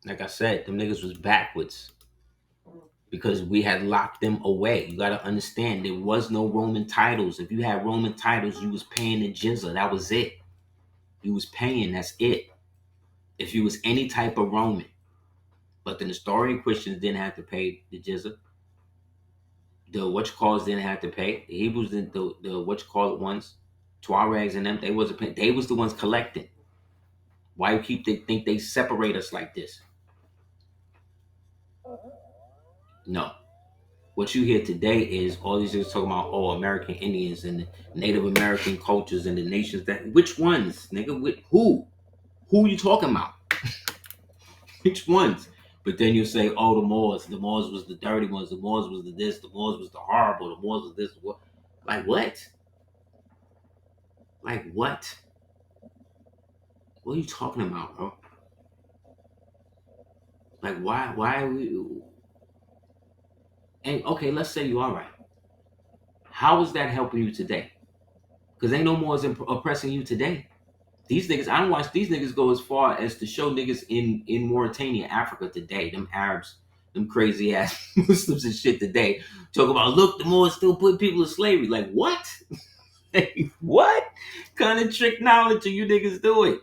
Speaker 3: Like I said, them niggas was backwards because we had locked them away. You got to understand, there was no Roman titles. If you had Roman titles, you was paying the jizya. That was it. You was paying. That's it. If you was any type of Roman, but the Nestorian Christians didn't have to pay the jizya. The whatchalls didn't have to pay. The Hebrews didn't. The whatchalls ones, Tuaregs and them, they wasn't paying. They was the ones collecting. Why you think they separate us like this? No. What you hear today is all these niggas talking about American Indians and Native American cultures and the nations that which ones, nigga? With who? Who you talking about? Which ones? But then you say, oh, the Moors. The Moors was the dirty ones. The Moors was the this. The Moors was the horrible. The Moors was this. What? Like what? Like what? What are you talking about, bro? Like why? Why are we? And okay, let's say you all right. How is that helping you today? Because ain't no more oppressing you today. These niggas, I don't watch these niggas go as far as to show niggas in Mauritania, Africa today, them Arabs, them crazy ass Muslims and shit today, talk about, look, the Moors still put people in slavery. Like, what? What kind of trick knowledge are you niggas doing?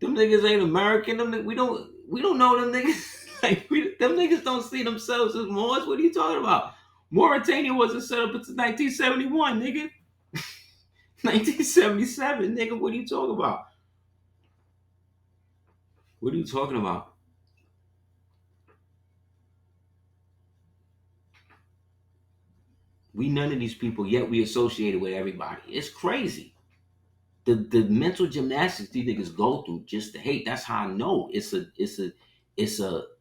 Speaker 3: Them niggas ain't American. We don't know them niggas. Like, them niggas don't see themselves as Moors. What are you talking about? Mauritania wasn't set up until 1971, nigga. 1977, nigga. What are you talking about? What are you talking about? We none of these people, yet we associated with everybody. It's crazy. The mental gymnastics these niggas go through just to hate. That's how I know it's a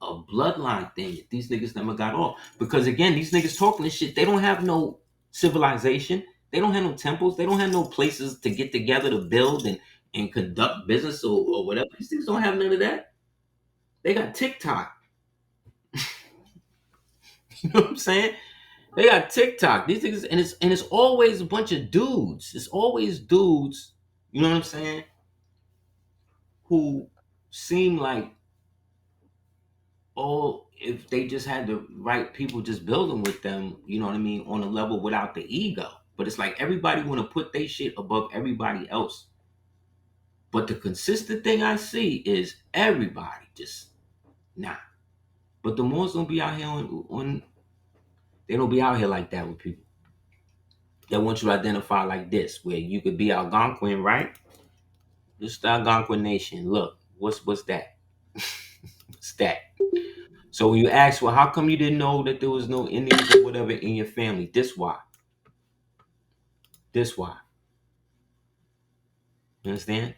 Speaker 3: bloodline thing that these niggas never got off. Because again, these niggas talking this shit. They don't have no civilization. They don't have no temples. They don't have no places to get together to build and conduct business or whatever. These niggas don't have none of that. They got TikTok. You know what I'm saying? They got TikTok. These niggas, and it's always a bunch of dudes. It's always dudes. You know what I'm saying? Who seem like, oh, if they just had the right people just building with them, you know what I mean, on a level without the ego. But it's like everybody want to put their shit above everybody else. But the consistent thing I see is everybody just nah. But the Moors don't be out here on they don't be out here like that with people. They want you to identify like this, where you could be Algonquin, right? This is the Algonquin nation. Look, what's that? What's that? So when you ask, well, how come you didn't know that there was no Indians or whatever in your family? This why. This why. You understand?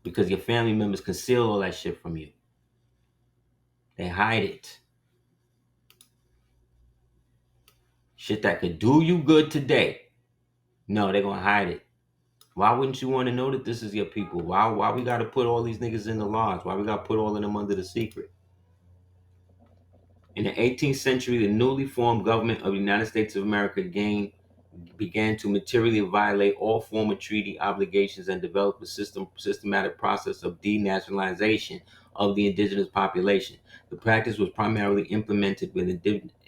Speaker 3: Because your family members conceal all that shit from you. They hide it. Shit that could do you good today. No, they're gonna hide it. Why wouldn't you want to know that this is your people? Why we gotta put all these niggas in the lodge? Why we gotta put all of them under the secret? In the 18th century, the newly formed government of the United States of America began to materially violate all former treaty obligations and develop a systematic process of denationalization of the indigenous population. The practice was primarily implemented with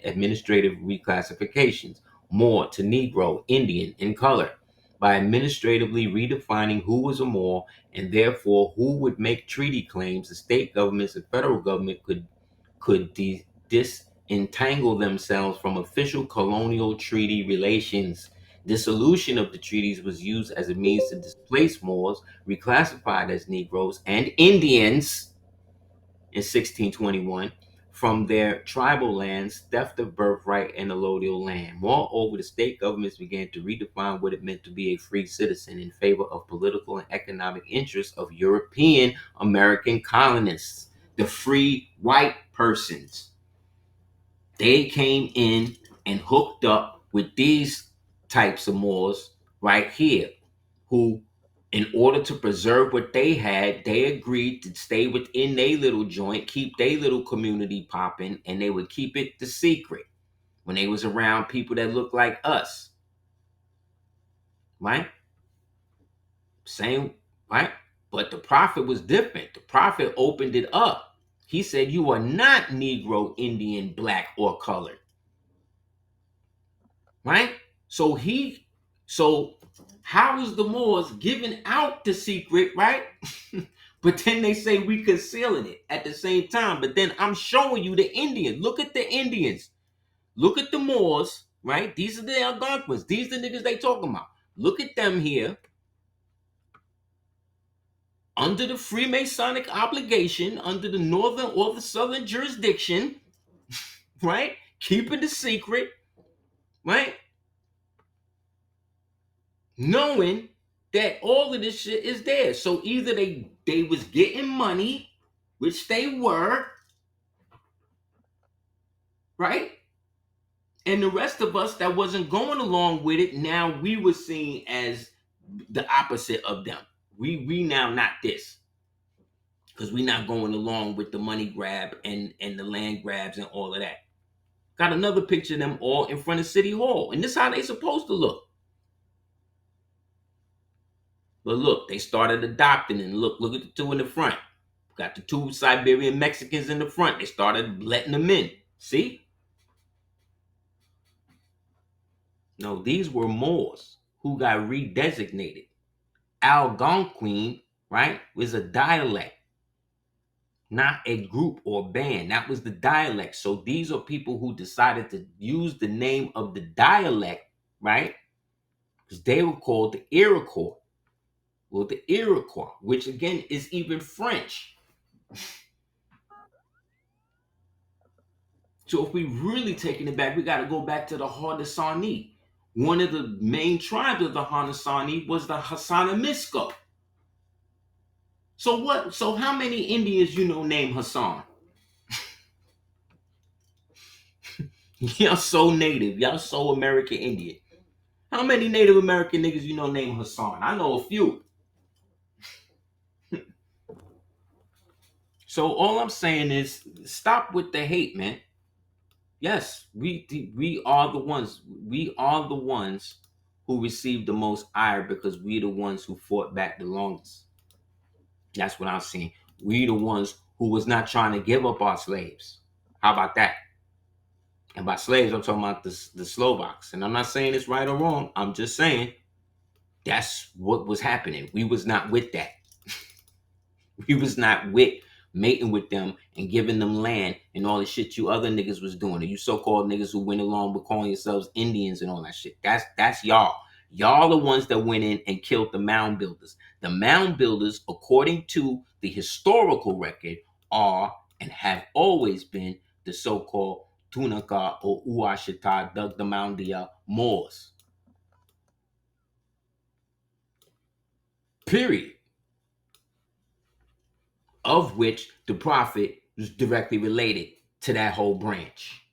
Speaker 3: administrative reclassifications, Moor to Negro, Indian, and color, by administratively redefining who was a Moor and therefore who would make treaty claims. The state governments and federal government could disentangle themselves from official colonial treaty relations. Dissolution of the treaties was used as a means to displace Moors, reclassified as Negroes and Indians, in 1621 from their tribal lands, theft of birthright and allodial land. Moreover, the state governments began to redefine what it meant to be a free citizen in favor of political and economic interests of European American colonists, the free white persons. They came in and hooked up with these types of Moors right here, who, in order to preserve what they had, they agreed to stay within their little joint, keep their little community popping, and they would keep it the secret when they was around people that looked like us. Right? Same, right? But the prophet was different. The prophet opened it up. He said, you are not Negro, Indian, black, or colored. Right? So how is the Moors giving out the secret, right? But then they say we concealing it at the same time. But then I'm showing you the Indians. Look at the Indians. Look at the Moors, right? These are the Algonquins. These are the niggas they talking about. Look at them here. Under the Freemasonic obligation, under the northern or the southern jurisdiction, right? Keeping the secret, right? Knowing that all of this shit is there. So either they was getting money, which they were, right? And the rest of us that wasn't going along with it, now we were seen as the opposite of them. We now not this. Because we not going along with the money grab and the land grabs and all of that. Got another picture of them all in front of City Hall. And this is how they supposed to look. But look, they started adopting and look at the two in the front. Got the two Siberian Mexicans in the front. They started letting them in. See? No, these were Moors who got redesignated. Algonquin, right, was a dialect, not a group or band. That was the dialect. So these are people who decided to use the name of the dialect, right? Because they were called the Iroquois. Well, the Iroquois, which again is even French. So if we really taking it back, we got to go back to the Haudenosaunee. One of the main tribes of the Haudenosaunee was the Hassanamisco. So how many Indians you know named Hassan? Y'all so native. Y'all so American Indian. How many Native American niggas you know named Hassan? I know a few. So all I'm saying is stop with the hate, man. Yes, we are the ones. We are the ones who received the most ire because we the ones who fought back the longest. That's what I'm saying. We the ones who was not trying to give up our slaves. How about that? And by slaves, I'm talking about the Slovaks. And I'm not saying it's right or wrong. I'm just saying that's what was happening. We was not with that. We was not with mating with them and giving them land and all the shit you other niggas was doing. And you so-called niggas who went along with calling yourselves Indians and all that shit. That's y'all. Y'all the ones that went in and killed the mound builders. The mound builders, according to the historical record, are and have always been the so-called Tunica or Uashita Dugdamoundia Moors. Period. Of which the prophet was directly related to that whole branch.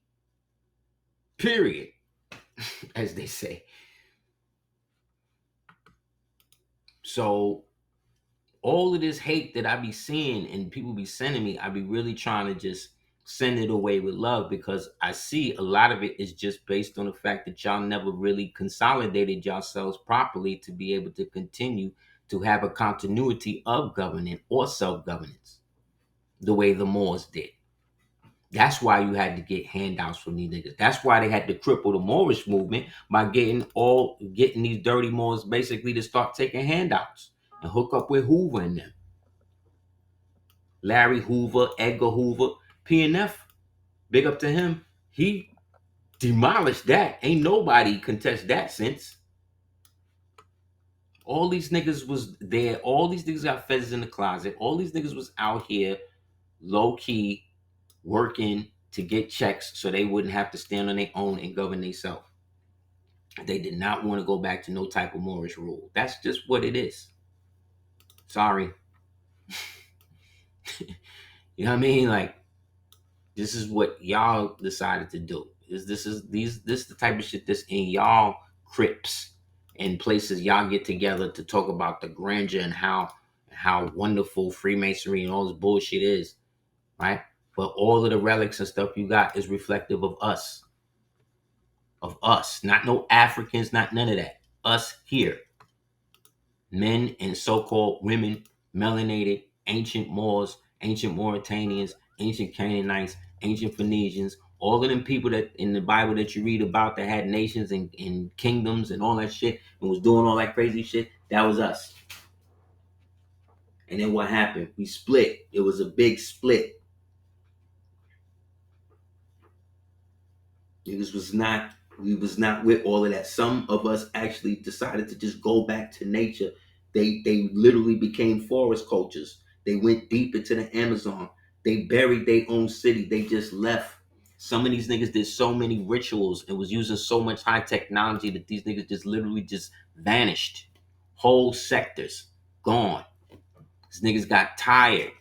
Speaker 3: Period. As they say. So all of this hate that I be seeing and people be sending me, I be really trying to just send it away with love, because I see a lot of it is just based on the fact that y'all never really consolidated yourselves properly to be able to continue to have a continuity of governance or self-governance the way the Moors did. That's why you had to get handouts from these niggas. That's why they had to cripple the Moorish movement by getting these dirty Moors basically to start taking handouts and hook up with Hoover and them. Larry Hoover, Edgar Hoover, P&F, big up to him. He demolished that. Ain't nobody contest that since. All these niggas was there. All these niggas got feathers in the closet. All these niggas was out here low-key working to get checks so they wouldn't have to stand on their own and govern themselves. They did not want to go back to no type of Moorish rule. That's just what it is. Sorry. You know what I mean? Like, this is what y'all decided to do. This is the type of shit that's in y'all crypts and places y'all get together to talk about the grandeur and how wonderful Freemasonry and all this bullshit is, right? But all of the relics and stuff you got is reflective of us. Of us. Not no Africans, not none of that. Us here. Men and so-called women, melanated, ancient Moors, ancient Mauritanians, ancient Canaanites, ancient Phoenicians, all of them people that in the Bible that you read about that had nations and kingdoms and all that shit and was doing all that crazy shit, that was us. And then what happened? We split. It was a big split. We was not with all of that. Some of us actually decided to just go back to nature. They literally became forest cultures. They went deep into the Amazon. They buried their own city. They just left. Some of these niggas did so many rituals and was using so much high technology that these niggas just literally just vanished. Whole sectors gone. These niggas got tired.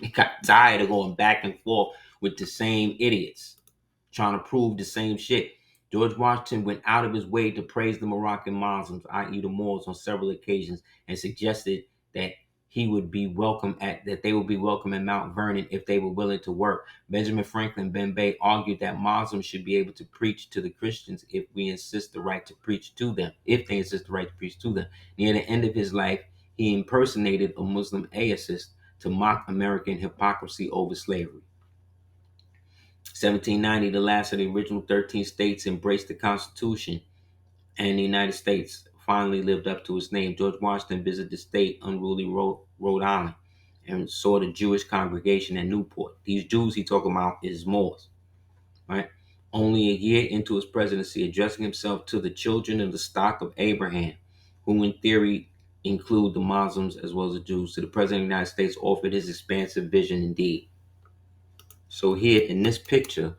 Speaker 3: They got tired of going back and forth with the same idiots trying to prove the same shit. George Washington went out of his way to praise the Moroccan Muslims, i.e. the Moors, on several occasions and suggested that they would be welcome at Mount Vernon if they were willing to work. Benjamin Franklin Ben-Bay argued that Muslims should be able to preach to the Christians if they insist the right to preach to them. Near the end of his life, he impersonated a Muslim atheist to mock American hypocrisy over slavery. 1790, the last of the original 13 states embraced the Constitution, and the United States finally lived up to its name. George Washington visited the state, unruly Rhode Island, and saw the Jewish congregation at Newport. These Jews he talking about is Moors, right? Only a year into his presidency, addressing himself to the children of the stock of Abraham, who in theory include the Muslims as well as the Jews, to the President of the United States, offered his expansive vision indeed. So here in this picture,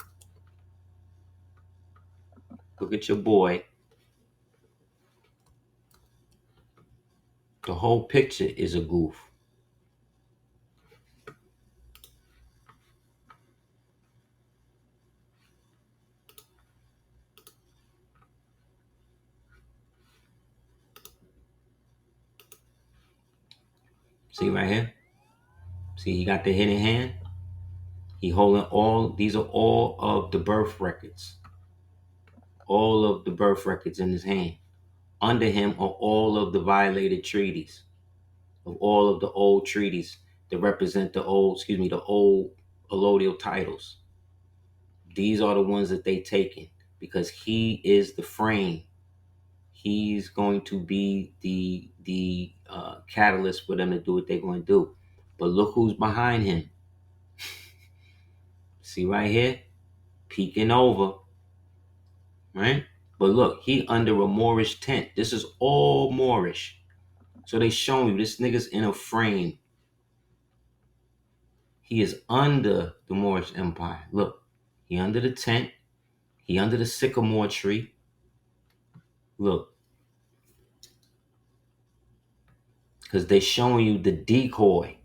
Speaker 3: look at your boy. The whole picture is a goof. See right here? See, he got the hidden hand. He holding these are all of the birth records. All of the birth records in his hand. Under him are all of the violated treaties. Of all of the old treaties that represent the old allodial titles. These are the ones that they taken because he is the frame. He's going to be the catalyst for them to do what they're going to do. But look who's behind him. See right here? Peeking over. Right? But look, he under a Moorish tent. This is all Moorish. So they showing you this nigga's in a frame. He is under the Moorish Empire. Look, he under the tent. He under the sycamore tree. Look. Because they showing you the decoy.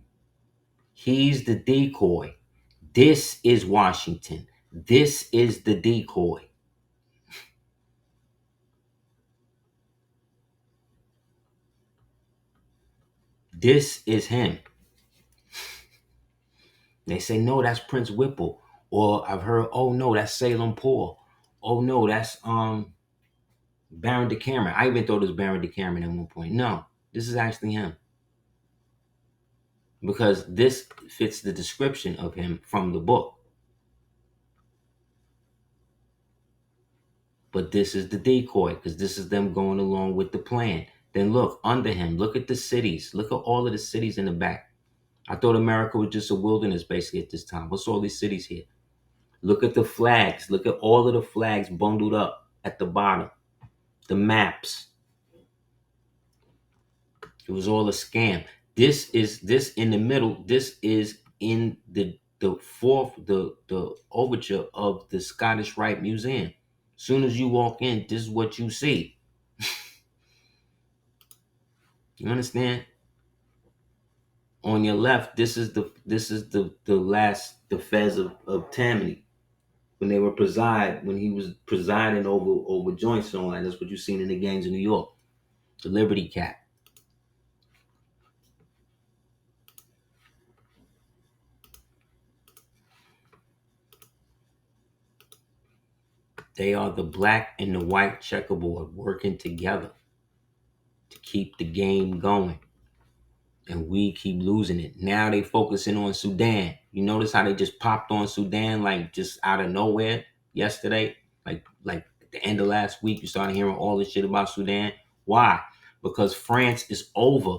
Speaker 3: He's the decoy. This is Washington. This is the decoy. This is him. They say, no, that's Prince Whipple. Or I've heard, oh no, that's Salem Poor. Oh no, that's Baron DeCameron. I even thought it was Baron DeCameron at one point. No, this is actually him. Because this fits the description of him from the book. But this is the decoy, because this is them going along with the plan. Then look, under him, look at the cities. Look at all of the cities in the back. I thought America was just a wilderness basically at this time. What's all these cities here? Look at the flags. Look at all of the flags bundled up at the bottom. The maps. It was all a scam. This in the middle. This is in the the overture of the Scottish Rite Museum. Soon as you walk in, this is what you see. You understand? On your left, this is the fez of Tammany. When he was presiding over joints and all that. That's what you seen in the gangs in New York. The Liberty Cat. They are the black and the white checkerboard working together to keep the game going. And we keep losing it. Now they focusing on Sudan. You notice how they just popped on Sudan like just out of nowhere yesterday? Like at the end of last week, you started hearing all this shit about Sudan. Why? Because France is over.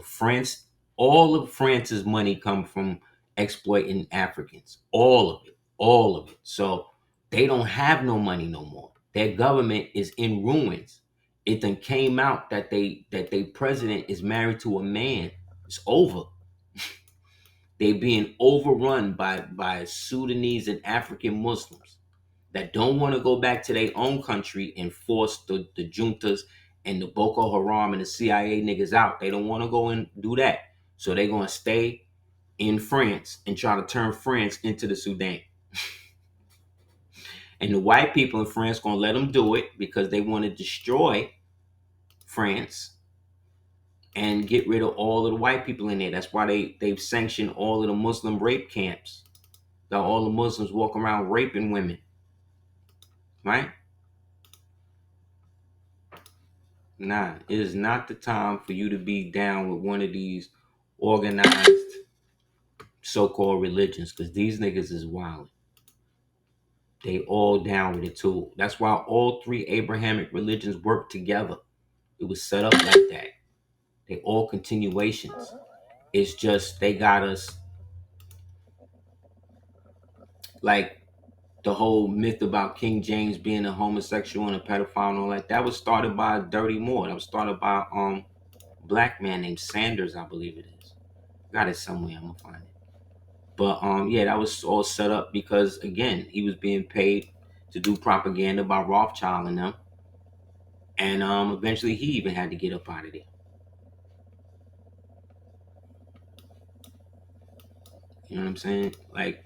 Speaker 3: All of France's money come from exploiting Africans. All of it. All of it. So they don't have no money no more. Their government is in ruins. It then came out that they president is married to a man. It's over. They being overrun by Sudanese and African Muslims that don't want to go back to their own country and force the juntas and the Boko Haram and the CIA niggas out. They don't want to go and do that. So they're going to stay in France and try to turn France into the Sudan. And the white people in France going to let them do it because they want to destroy France and get rid of all of the white people in there. That's why they've sanctioned all of the Muslim rape camps. That all the Muslims walk around raping women. Right? Nah, it is not the time for you to be down with one of these organized so-called religions, because these niggas is wild. They all down with it too. That's why all three Abrahamic religions work together. It was set up like that. They all continuations. It's just they got us like the whole myth about King James being a homosexual and a pedophile and all that. That was started by Dirty Moore. That was started by a black man named Sanders, I believe it is. Got it somewhere. I'm gonna find it. But yeah, that was all set up because again, he was being paid to do propaganda by Rothschild and them. And eventually he even had to get up out of there. You know what I'm saying? Like,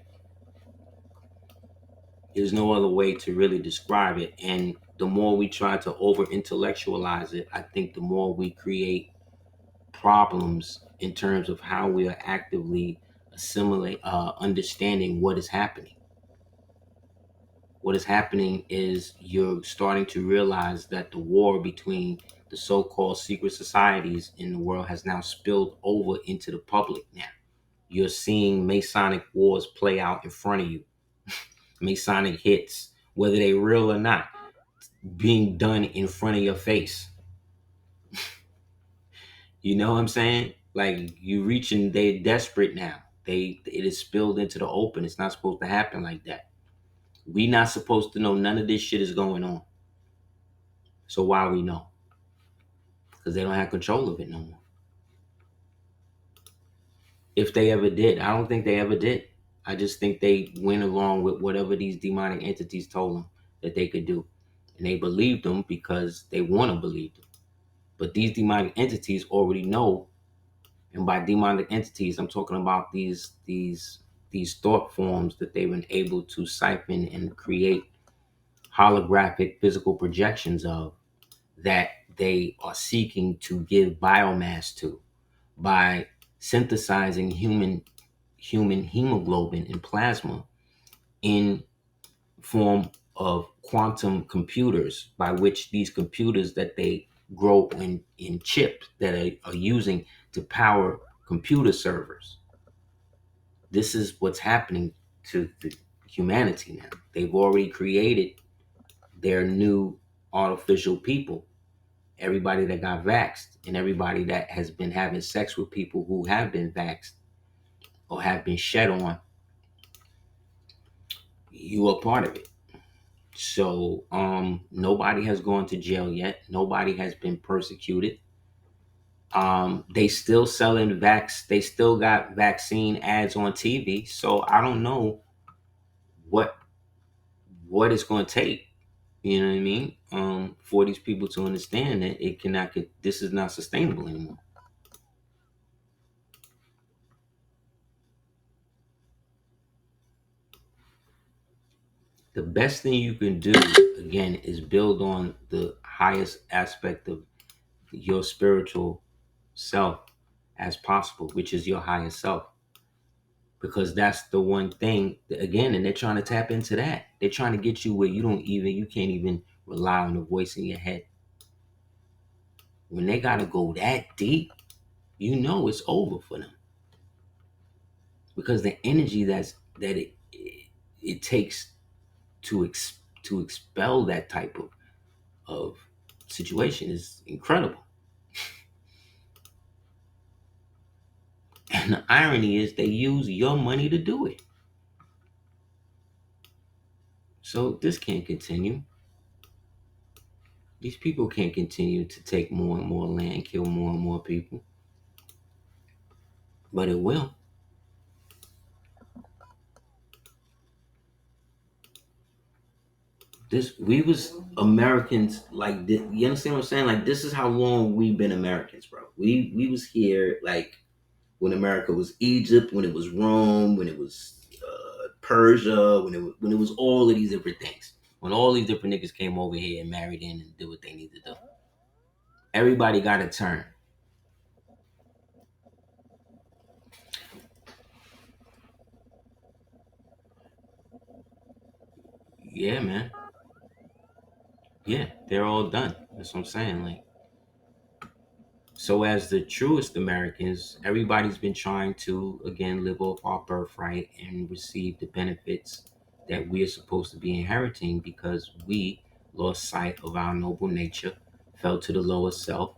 Speaker 3: there's no other way to really describe it. And the more we try to over intellectualize it, I think the more we create problems in terms of how we are actively understanding what is happening. What is happening is you're starting to realize that the war between the so-called secret societies in the world has now spilled over into the public now. You're seeing Masonic wars play out in front of you. Masonic hits, whether they real or not, being done in front of your face. You know what I'm saying? Like you reaching, they're desperate now. It is spilled into the open. It's not supposed to happen like that. We not supposed to know none of this shit is going on. So why we know? Because they don't have control of it no more. If they ever did, I don't think they ever did. I just think they went along with whatever these demonic entities told them that they could do. And they believed them because they want to believe them. But these demonic entities already know. And by demonic entities, I'm talking about these thought forms that they've been able to siphon and create holographic physical projections of, that they are seeking to give biomass to by synthesizing human hemoglobin and plasma in form of quantum computers, by which these computers that they grow in chips that are using to power computer servers. This is what's happening to the humanity now. They've already created their new artificial people. Everybody that got vaxxed and everybody that has been having sex with people who have been vaxxed or have been shed on, you are part of it. So nobody has gone to jail yet. Nobody has been persecuted. They still selling they still got vaccine ads on TV. So I don't know what it's going to take. You know what I mean? For these people to understand that it cannot get, this is not sustainable anymore. The best thing you can do, again, is build on the highest aspect of your spiritual self as possible, which is your higher self. Because that's the one thing, again, and they're trying to tap into that. They're trying to get you where you can't even rely on the voice in your head. When they got to go that deep, it's over for them. Because the energy that it takes to expel that type of situation is incredible. And the irony is they use your money to do it. So this can't continue. These people can't continue to take more and more land, kill more and more people. But it will. We was Americans like this. You understand what I'm saying? Like, this is how long we've been Americans, bro. We was here like when America was Egypt, when it was Rome, when it was Persia, when it was all of these different things. When all these different niggas came over here and married in and did what they needed to do. Everybody got a turn. Yeah, man. Yeah, they're all done. That's what I'm saying. Like, so as the truest Americans, everybody's been trying to again live off our birthright and receive the benefits that we are supposed to be inheriting because we lost sight of our noble nature, fell to the lower self,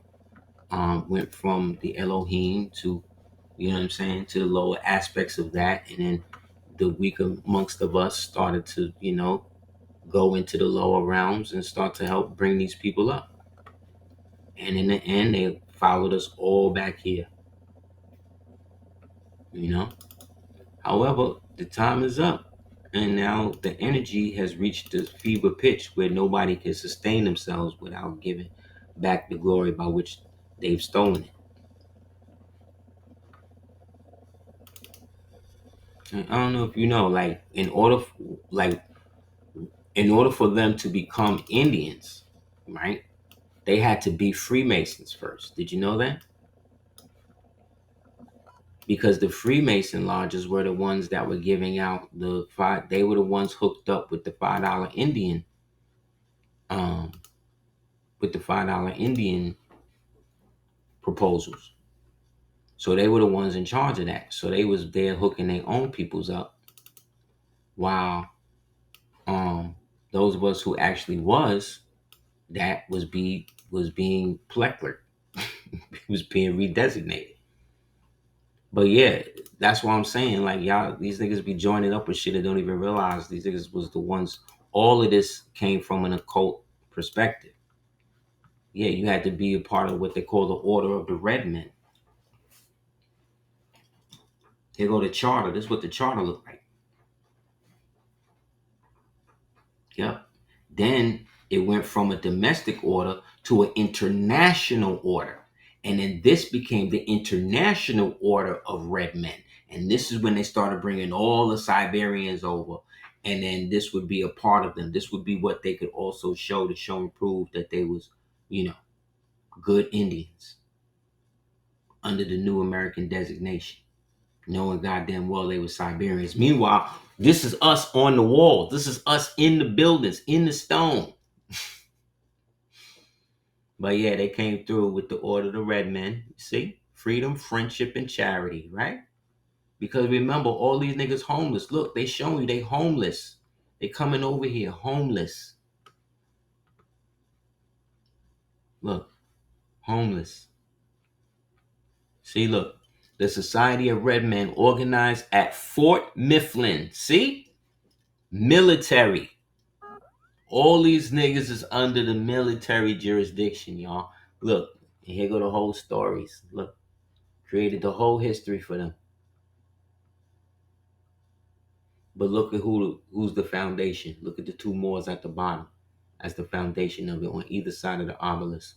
Speaker 3: went from the Elohim to, you know what I'm saying, to the lower aspects of that, and then the weaker amongst of us started to, go into the lower realms and start to help bring these people up. And in the end, they followed us all back here, you know. However, the time is up, and now the energy has reached the fever pitch where nobody can sustain themselves without giving back the glory by which they've stolen it. And I don't know if you know, like, in order for them to become Indians, right? They had to be Freemasons first. Did you know that? Because the Freemason lodges were the ones that were giving out the five. They were the ones hooked up with the $5 Indian, um, proposals. So they were the ones in charge of that. So they was there hooking their own peoples up, while those of us who actually was being pleclered, was being redesignated. But yeah, that's what I'm saying. Like, y'all, these niggas be joining up with shit and don't even realize these niggas was the ones. All of this came from an occult perspective. Yeah, you had to be a part of what they call the Order of the Red Men. Here go the charter. This is what the charter looked like. Yep. Then it went from a domestic order to an international order. And then this became the International Order of Red Men. And this is when they started bringing all the Siberians over. And then this would be a part of them. This would be what they could also show and prove that they was, good Indians under the new American designation, knowing goddamn well they were Siberians. Meanwhile, this is us on the wall. This is us in the buildings, in the stone. But yeah, they came through with the Order of the Red Men. See? Freedom, friendship, and charity, right? Because remember, all these niggas homeless. Look, they showing you they homeless. They coming over here homeless. Look, homeless. See, look. The Society of Red Men organized at Fort Mifflin. See? Military. All these niggas is under the military jurisdiction, y'all. Look, And here go the whole stories. Look, created the whole history for them. But look at who's the foundation. Look at the two Moors at the bottom as the foundation of it on either side of the obelisk.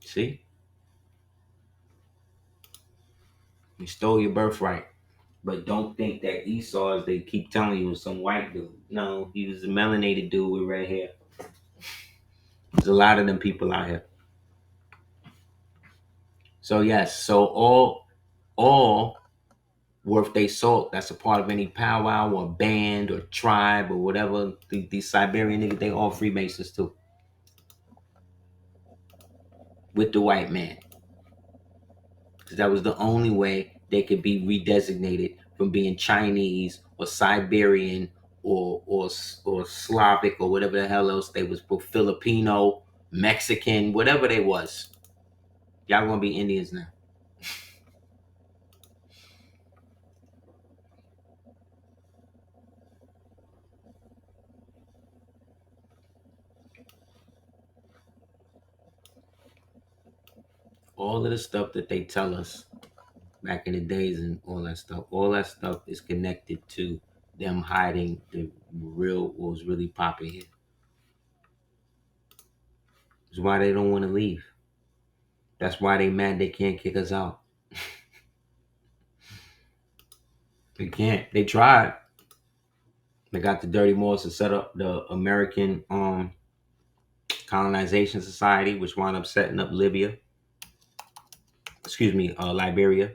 Speaker 3: See? You stole your birthright. But don't think that Esau, as they keep telling you, was some white dude. No, he was a melanated dude with red hair. There's a lot of them people out here. So yes, so all worth their salt that's a part of any powwow or band or tribe or whatever. These Siberian niggas, they all Freemasons too. With the white man. Because that was the only way they could be redesignated from being Chinese or Siberian or Slavic or whatever the hell else they was, Filipino, Mexican, whatever they was. Y'all gonna be Indians now. All of the stuff that they tell us back in the days and all that stuff is connected to them hiding the real, what was really popping here. That's why they don't want to leave. That's why they mad they can't kick us out. They can't. They tried. They got the Dirty Moors to set up the American Colonization Society, which wound up setting up Liberia. Liberia.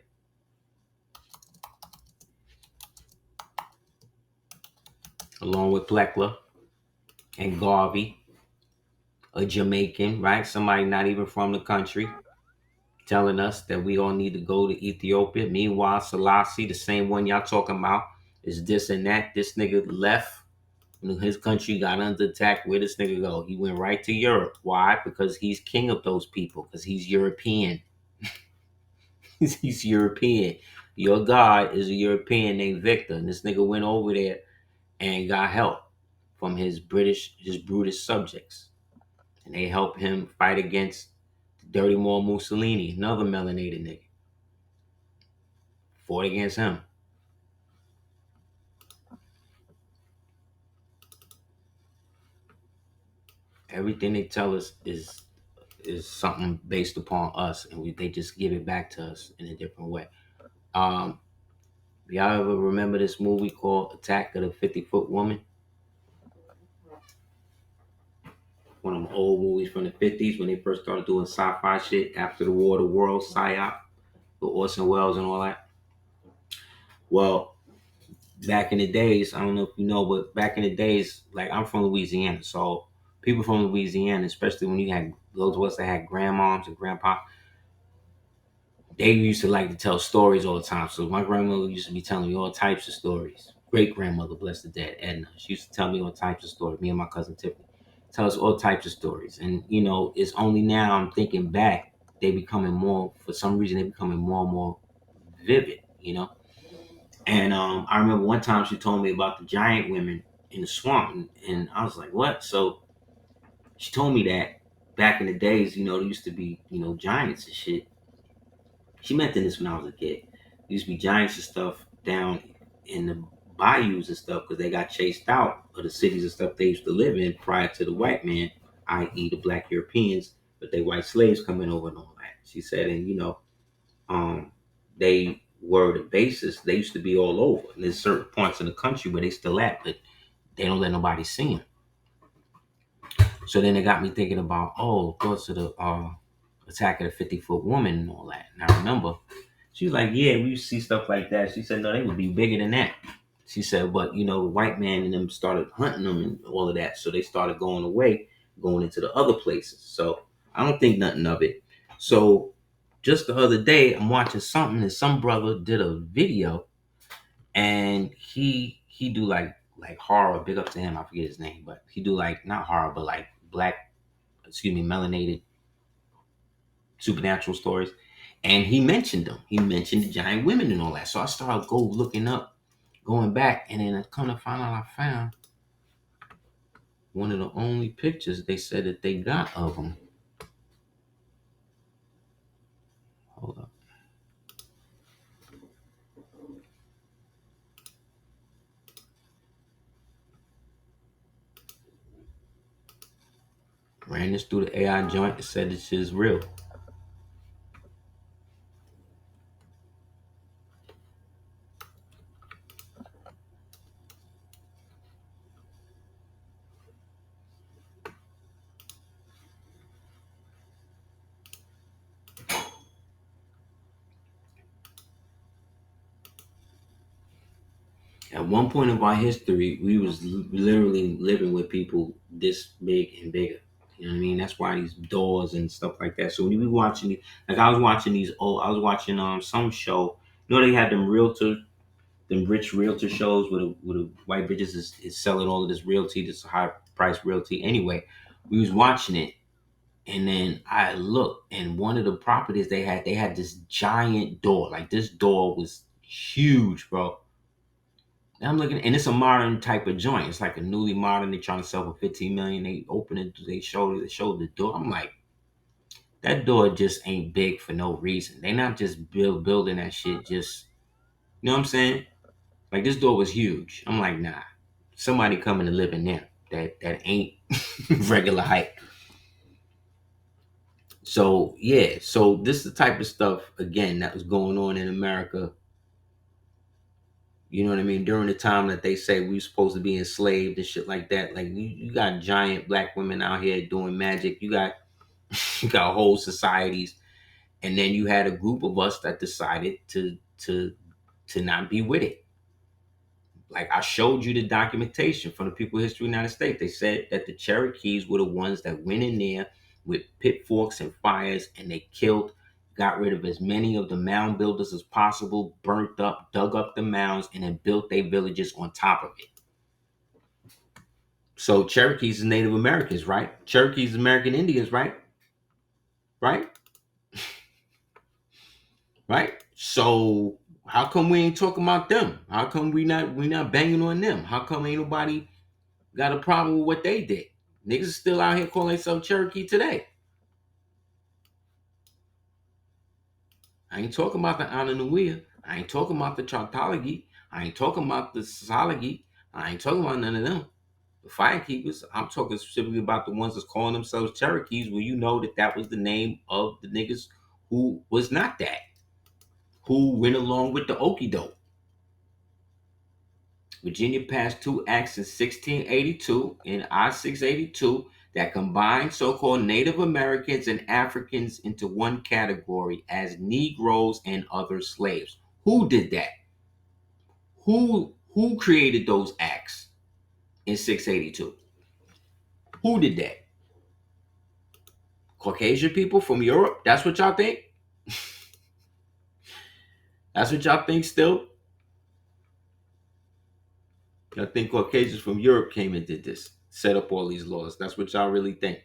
Speaker 3: Along with Plekla and Garvey, a Jamaican, right? Somebody not even from the country, telling us that we all need to go to Ethiopia. Meanwhile, Selassie, the same one y'all talking about, is this and that. This nigga left. His country got under attack. Where this nigga go? He went right to Europe. Why? Because he's king of those people. Because he's European. He's European. Your God is a European named Victor. And this nigga went over there and got help from his British subjects. And they helped him fight against Dirty Moor Mussolini, another melanated nigga. Fought against him. Everything they tell us is something based upon us, and they just give it back to us in a different way. Y'all ever remember this movie called Attack of the 50-Foot Woman? One of them old movies from the 50s when they first started doing sci-fi shit after the War of the Worlds, PSYOP, with Orson Welles and all that. Well, back in the days, I don't know if you know, but back in the days, like I'm from Louisiana, so people from Louisiana, especially when you had those of us that had grandmoms and grandpa, they used to like to tell stories all the time. So my grandmother used to be telling me all types of stories. Great grandmother, bless the dead, Edna. She used to tell me all types of stories. Me and my cousin Tiffany tell us all types of stories. And it's only now I'm thinking back, they becoming more, for some reason, they becoming more and more vivid. And I remember one time she told me about the giant women in the swamp, and I was like, what? So she told me that back in the days, there used to be, giants and shit. She mentioned this when I was a kid. There used to be giants and stuff down in the bayous and stuff because they got chased out of the cities and stuff they used to live in prior to the white man, i.e. the black Europeans, but they white slaves coming over and all that. She said, and they were the basis. They used to be all over. And there's certain parts of the country where they still at, but they don't let nobody see them. So then it got me thinking about, thoughts of the Attack of the 50-Foot Woman and all that. And I remember she was like, yeah, we used to see stuff like that. She said, no, they would be bigger than that. She said, but the white man and them started hunting them and all of that. So they started going away, going into the other places. So I don't think nothing of it. So just the other day, I'm watching something and some brother did a video and he do like horror. Big up to him. I forget his name, but he do like not horror, but like melanated supernatural stories. And he mentioned them. He mentioned the giant women and all that. So I started looking up, going back, and then I come to find out I found one of the only pictures they said that they got of him. Hold up. Ran this through the AI joint and said this is real. At one point of our history, we was literally living with people this big and bigger. You know what I mean? That's why these doors and stuff like that. So when you be watching, like I was watching I was watching some show. You know they had them rich realtor shows with the white bitches is selling all of this realty, this high price realty. Anyway, we was watching it, and then I looked, and one of the properties they had this giant door. Like this door was huge, bro. And I'm looking, and it's a modern type of joint. It's like a newly modern. They trying to sell for 15 million. They open it. They showed the door. I'm like, that door just ain't big for no reason. They not just building that shit. Just you know what I'm saying? Like this door was huge. I'm like, nah, somebody coming to live in there. That ain't regular height. So yeah, so this is the type of stuff again that was going on in America. You know what I mean? During the time that they say we were supposed to be enslaved and shit like that. Like you got giant black women out here doing magic. You got you got whole societies, and then you had a group of us that decided to not be with it. Like I showed you the documentation from the People History of the United States. They said that the Cherokees were the ones that went in there with pitchforks and fires, and they killed, got rid of as many of the mound builders as possible, burnt up, dug up the mounds, and then built their villages on top of it. So Cherokees is Native Americans, right? Cherokees American Indians, right? Right? Right? So how come we ain't talking about them? How come we not banging on them? How come ain't nobody got a problem with what they did? Niggas is still out here calling themselves Cherokee today. I ain't talking about the Ananuia. I ain't talking about the Chartology. I ain't talking about the Sociology. I ain't talking about none of them. The Firekeepers. I'm talking specifically about the ones that's calling themselves Cherokees, where you know that was the name of the niggas who was not that, who went along with the okie doke. Virginia passed two acts in 1682 and I-682 that combined so-called Native Americans and Africans into one category as Negroes and other slaves. Who did that? Who created those acts in 682? Who did that? Caucasian people from Europe? That's what y'all think? That's what y'all think still? Y'all think Caucasians from Europe came and did this, set up all these laws? That's what y'all really think?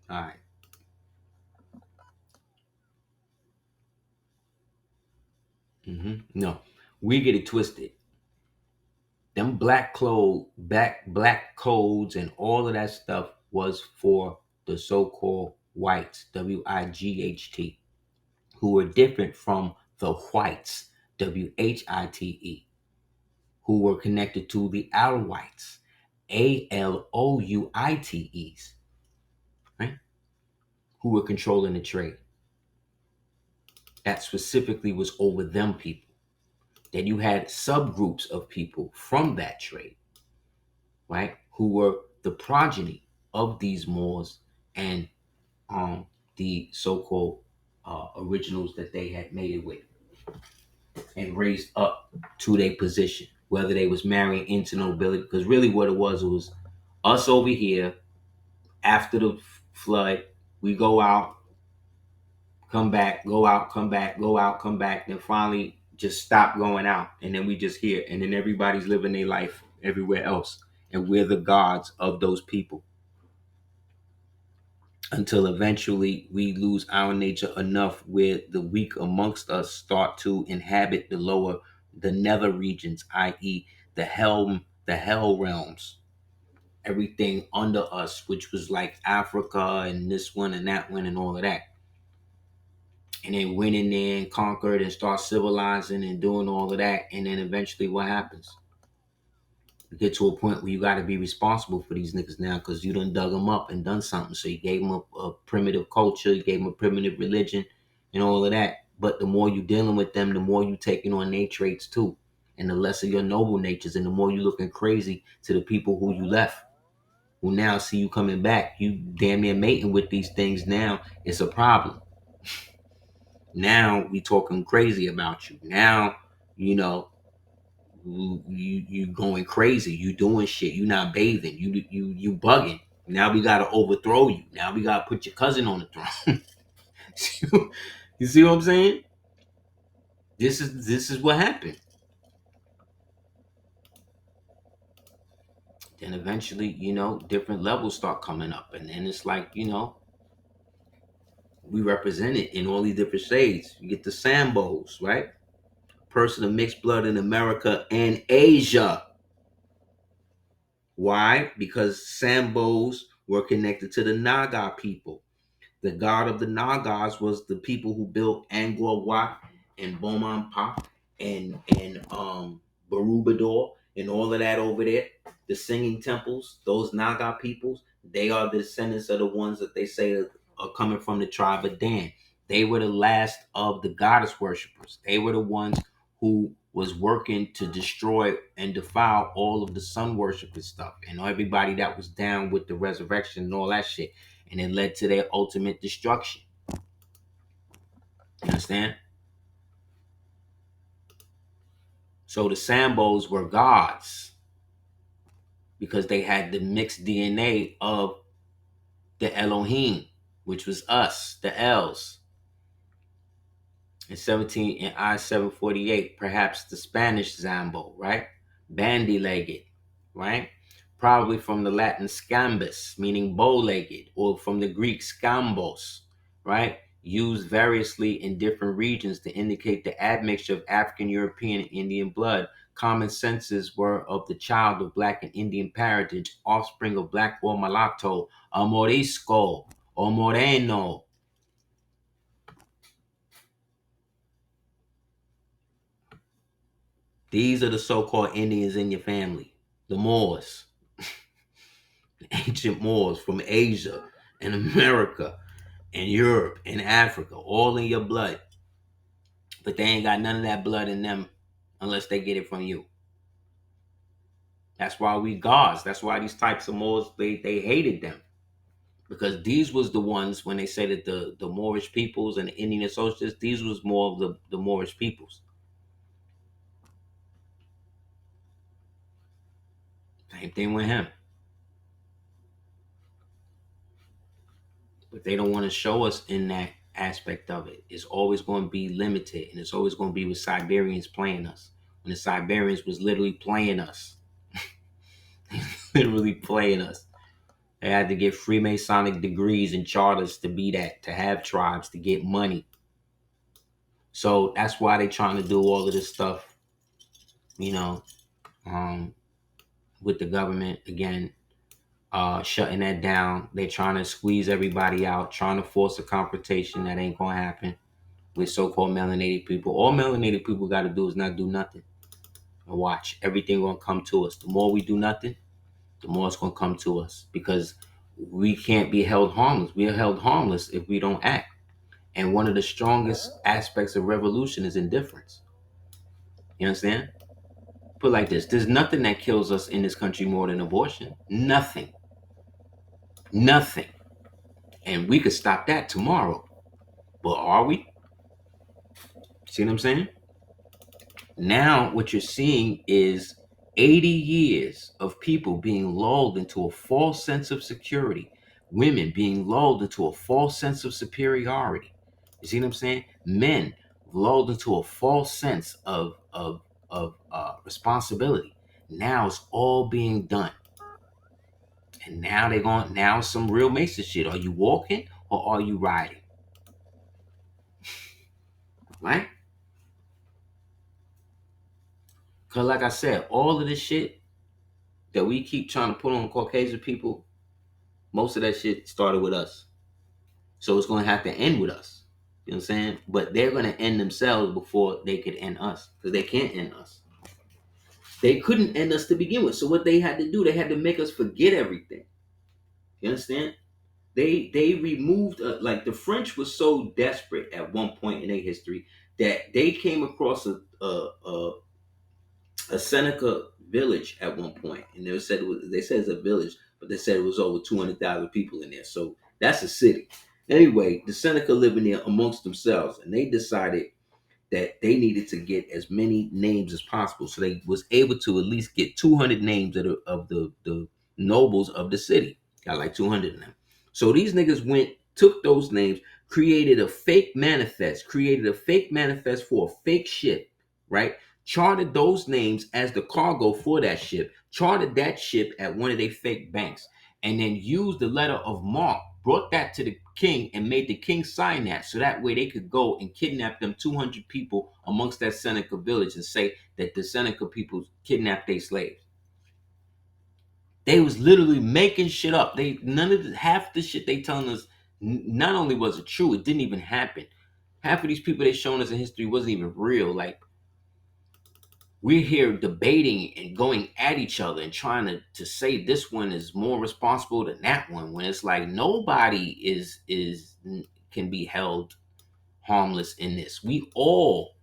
Speaker 3: All right. No, we get it twisted. Them black codes and all of that stuff was for the so-called whites, WIGHT, who were different from the whites, WHITE, who were connected to the Alwites, ALOUITEs, right? Who were controlling the trade. That specifically was over them people. Then you had subgroups of people from that trade, right, who were the progeny of these Moors and the so-called originals that they had made it with and raised up to their position, whether they was marrying into nobility, because really what it was us over here after the flood. We go out, come back, go out, come back, go out, come back, then finally just stop going out, and then we just here, and then everybody's living their life everywhere else, and we're the gods of those people until eventually we lose our nature enough where the weak amongst us start to inhabit the nether regions, i.e. the hell realms, everything under us, which was like Africa and this one and that one and all of that. And they went in there and conquered and start civilizing and doing all of that. And then eventually what happens? You get to a point where you got to be responsible for these niggas now because you done dug them up and done something. So you gave them a primitive culture, you gave them a primitive religion and all of that. But the more you dealing with them, the more you taking on their traits too. And the lesser your noble natures and the more you looking crazy to the people who you left. Who now see you coming back. You damn near mating with these things now. It's a problem. Now we talking crazy about you. Now, you know, you going crazy. You doing shit. You not bathing. You bugging. Now we gotta overthrow you. Now we gotta put your cousin on the throne. You see what I'm saying? This is what happened. Then eventually, you know, different levels start coming up, and then it's like, you know, we represent it in all these different shades. You get the Sambos, right? Person of mixed blood in America and Asia. Why? Because Sambos were connected to the Naga people. The god of the Nagas was the people who built Angkor Wat and Beaumont and Barubador and all of that over there. The singing temples, those Naga peoples, they are the descendants of the ones that they say are coming from the tribe of Dan. They were the last of the goddess worshippers. They were the ones who was working to destroy and defile all of the sun worshiping stuff and everybody that was down with the resurrection and all that shit. And it led to their ultimate destruction. You understand? So the Sambos were gods because they had the mixed DNA of the Elohim, which was us, the Els. In I-748, perhaps the Spanish Zambo, right? Bandy-legged, right? Probably from the Latin scambus, meaning bow-legged, or from the Greek scambos, right? Used variously in different regions to indicate the admixture of African, European, and Indian blood. Common senses were of the child of Black and Indian parentage, offspring of Black or mulatto, a Morisco, or Moreno. These are the so-called Indians in your family, the Moors, the ancient Moors from Asia and America and Europe and Africa, all in your blood. But they ain't got none of that blood in them unless they get it from you. That's why we gods. That's why these types of Moors, they hated them. Because these was the ones, when they say that the Moorish peoples and the Indian socialists, these was more of the Moorish peoples. Same thing with him. But they don't want to show us in that aspect of it. It's always going to be limited, and it's always going to be with Siberians playing us. When the Siberians was literally playing us. Literally playing us. They had to get Freemasonic degrees and charters to be that, to have tribes, to get money. So that's why they trying to do all of this stuff, you know, with the government again, shutting that down. They trying to squeeze everybody out, trying to force a confrontation that ain't gonna happen with so-called melanated people. All melanated people got to do is not do nothing and watch. Everything gonna come to us. The more we do nothing, the more it's gonna come to us because we can't be held harmless. We are held harmless if we don't act. And one of the strongest aspects of revolution is indifference. You understand? Put it like this: there's nothing that kills us in this country more than abortion. Nothing. Nothing. And we could stop that tomorrow. But are we? See what I'm saying? Now what you're seeing is 80 years of people being lulled into a false sense of security, women being lulled into a false sense of superiority. You see what I'm saying? Men lulled into a false sense of responsibility. Now it's all being done. And now they're going, now some real Mason shit. Are you walking or are you riding? Right? Because like I said, all of this shit that we keep trying to put on Caucasian people, most of that shit started with us. So it's going to have to end with us. You know what I'm saying? But they're going to end themselves before they could end us, because they can't end us. They couldn't end us to begin with. So what they had to do, they had to make us forget everything. You understand? They removed, like, the French was so desperate at one point in their history that they came across a Seneca village at one point, and they said it's a village, but they said it was over 200,000 people in there. So that's a city. Anyway, the Seneca living there amongst themselves, and they decided that they needed to get as many names as possible. So they was able to at least get 200 names of the nobles of the city. Got like 200 of them. So these niggas took those names, created a fake manifest for a fake ship, right? Chartered those names as the cargo for that ship, chartered that ship at one of their fake banks, and then used the letter of marque, brought that to the king, and made the king sign that, so that way they could go and kidnap them 200 people amongst that Seneca village and say that the Seneca people kidnapped their slaves. They was literally making shit up. Half the shit they telling us, not only was it true, it didn't even happen. Half of these people they showing us in history wasn't even real. Like, we're here debating and going at each other and trying to say this one is more responsible than that one, when it's like nobody can be held harmless in this. We all,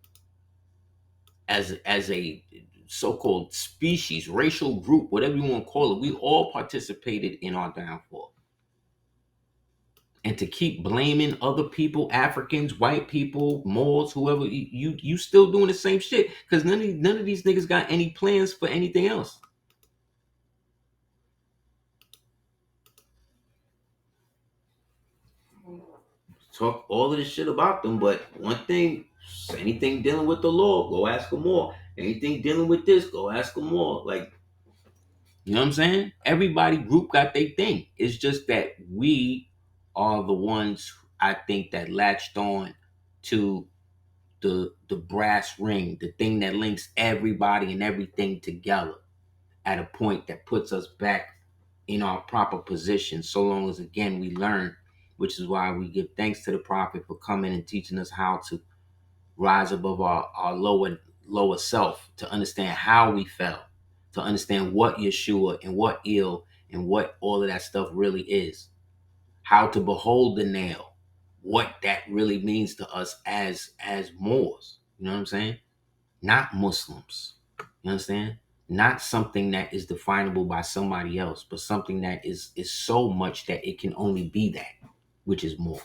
Speaker 3: as a so-called species, racial group, whatever you want to call it, we all participated in our downfall. And to keep blaming other people, Africans, white people, Moors, whoever, you still doing the same shit, because none of these niggas got any plans for anything else. Talk all of this shit about them, but one thing, anything dealing with the law, go ask them more. Anything dealing with this, go ask them more. Like, you know what I'm saying? Everybody group got their thing. It's just that we are the ones, I think, that latched on to the brass ring, the thing that links everybody and everything together at a point that puts us back in our proper position, so long as, again, we learn, which is why we give thanks to the prophet for coming and teaching us how to rise above our lower self, to understand how we fell, to understand what Yeshua and what ill and what all of that stuff really is, how to behold the nail, what that really means to us as Moors. You know what I'm saying? Not Muslims. You understand? Not something that is definable by somebody else, but something that is so much that it can only be that, which is more,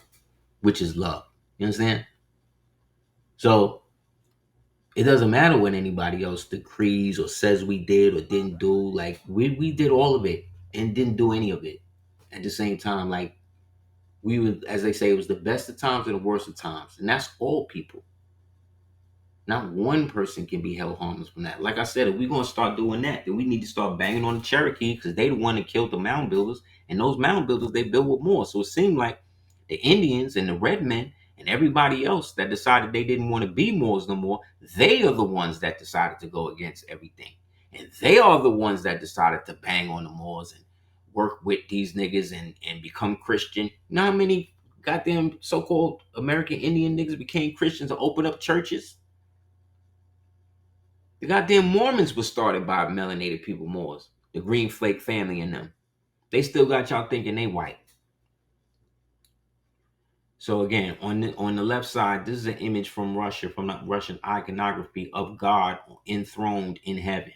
Speaker 3: which is love. You understand? So it doesn't matter what anybody else decrees or says we did or didn't do. Like, we did all of it and didn't do any of it at the same time. Like, we would, as they say, it was the best of times and the worst of times, and that's all people. Not one person can be held harmless from that. Like I said, if we're going to start doing that, then we need to start banging on the Cherokee, because they the one that killed the mound builders. And those mound builders, they built with more. So it seemed like the Indians and the red men and everybody else that decided they didn't want to be Moors no more, they are the ones that decided to go against everything. And they are the ones that decided to bang on the Moors and work with these niggas and become Christian. You know how many goddamn so-called American Indian niggas became Christians and opened up churches? The goddamn Mormons was started by melanated people, Moors, the Green Flake family and them. They still got y'all thinking they white. So again, on the left side, this is an image from Russia, from the Russian iconography of God enthroned in heaven.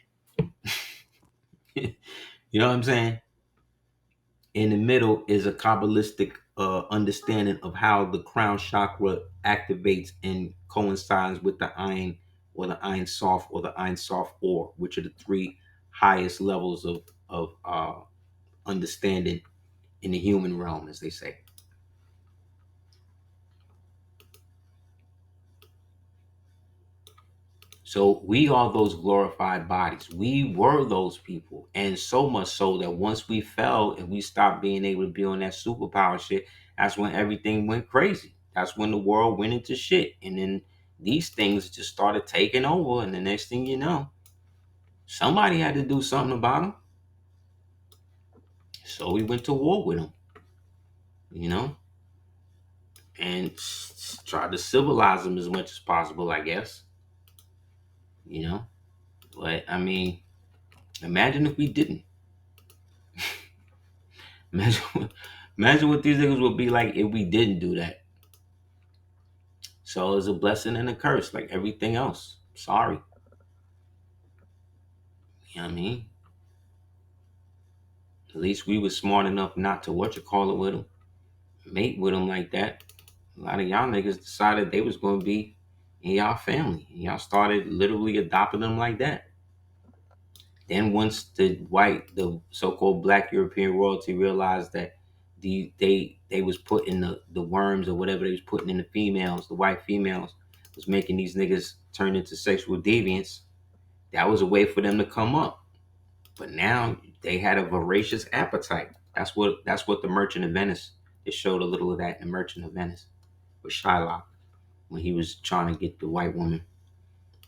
Speaker 3: You know what I'm saying? In the middle is a Kabbalistic understanding of how the crown chakra activates and coincides with the Ein, or the Ein Sof, or the Ein Sof Or, which are the three highest levels of understanding in the human realm, as they say. So we are those glorified bodies. We were those people. And so much so that once we fell and we stopped being able to be on that superpower shit, that's when everything went crazy. That's when the world went into shit. And then these things just started taking over. And the next thing you know, somebody had to do something about them. So we went to war with them, and tried to civilize them as much as possible, I guess, you know. But I mean, imagine if we didn't. Imagine, imagine what these niggas would be like if we didn't do that. So it's a blessing and a curse, like everything else. Sorry. You know what I mean? At least we was smart enough not to with them, mate with them like that. A lot of y'all niggas decided they was going to be in y'all family. And y'all started literally adopting them like that. Then once the so-called black European royalty realized that they was putting the worms or whatever they was putting in the females, the white females, was making these niggas turn into sexual deviants. That was a way for them to come up. But now they had a voracious appetite. That's what the Merchant of Venice. It showed a little of that in the Merchant of Venice with Shylock when he was trying to get the white woman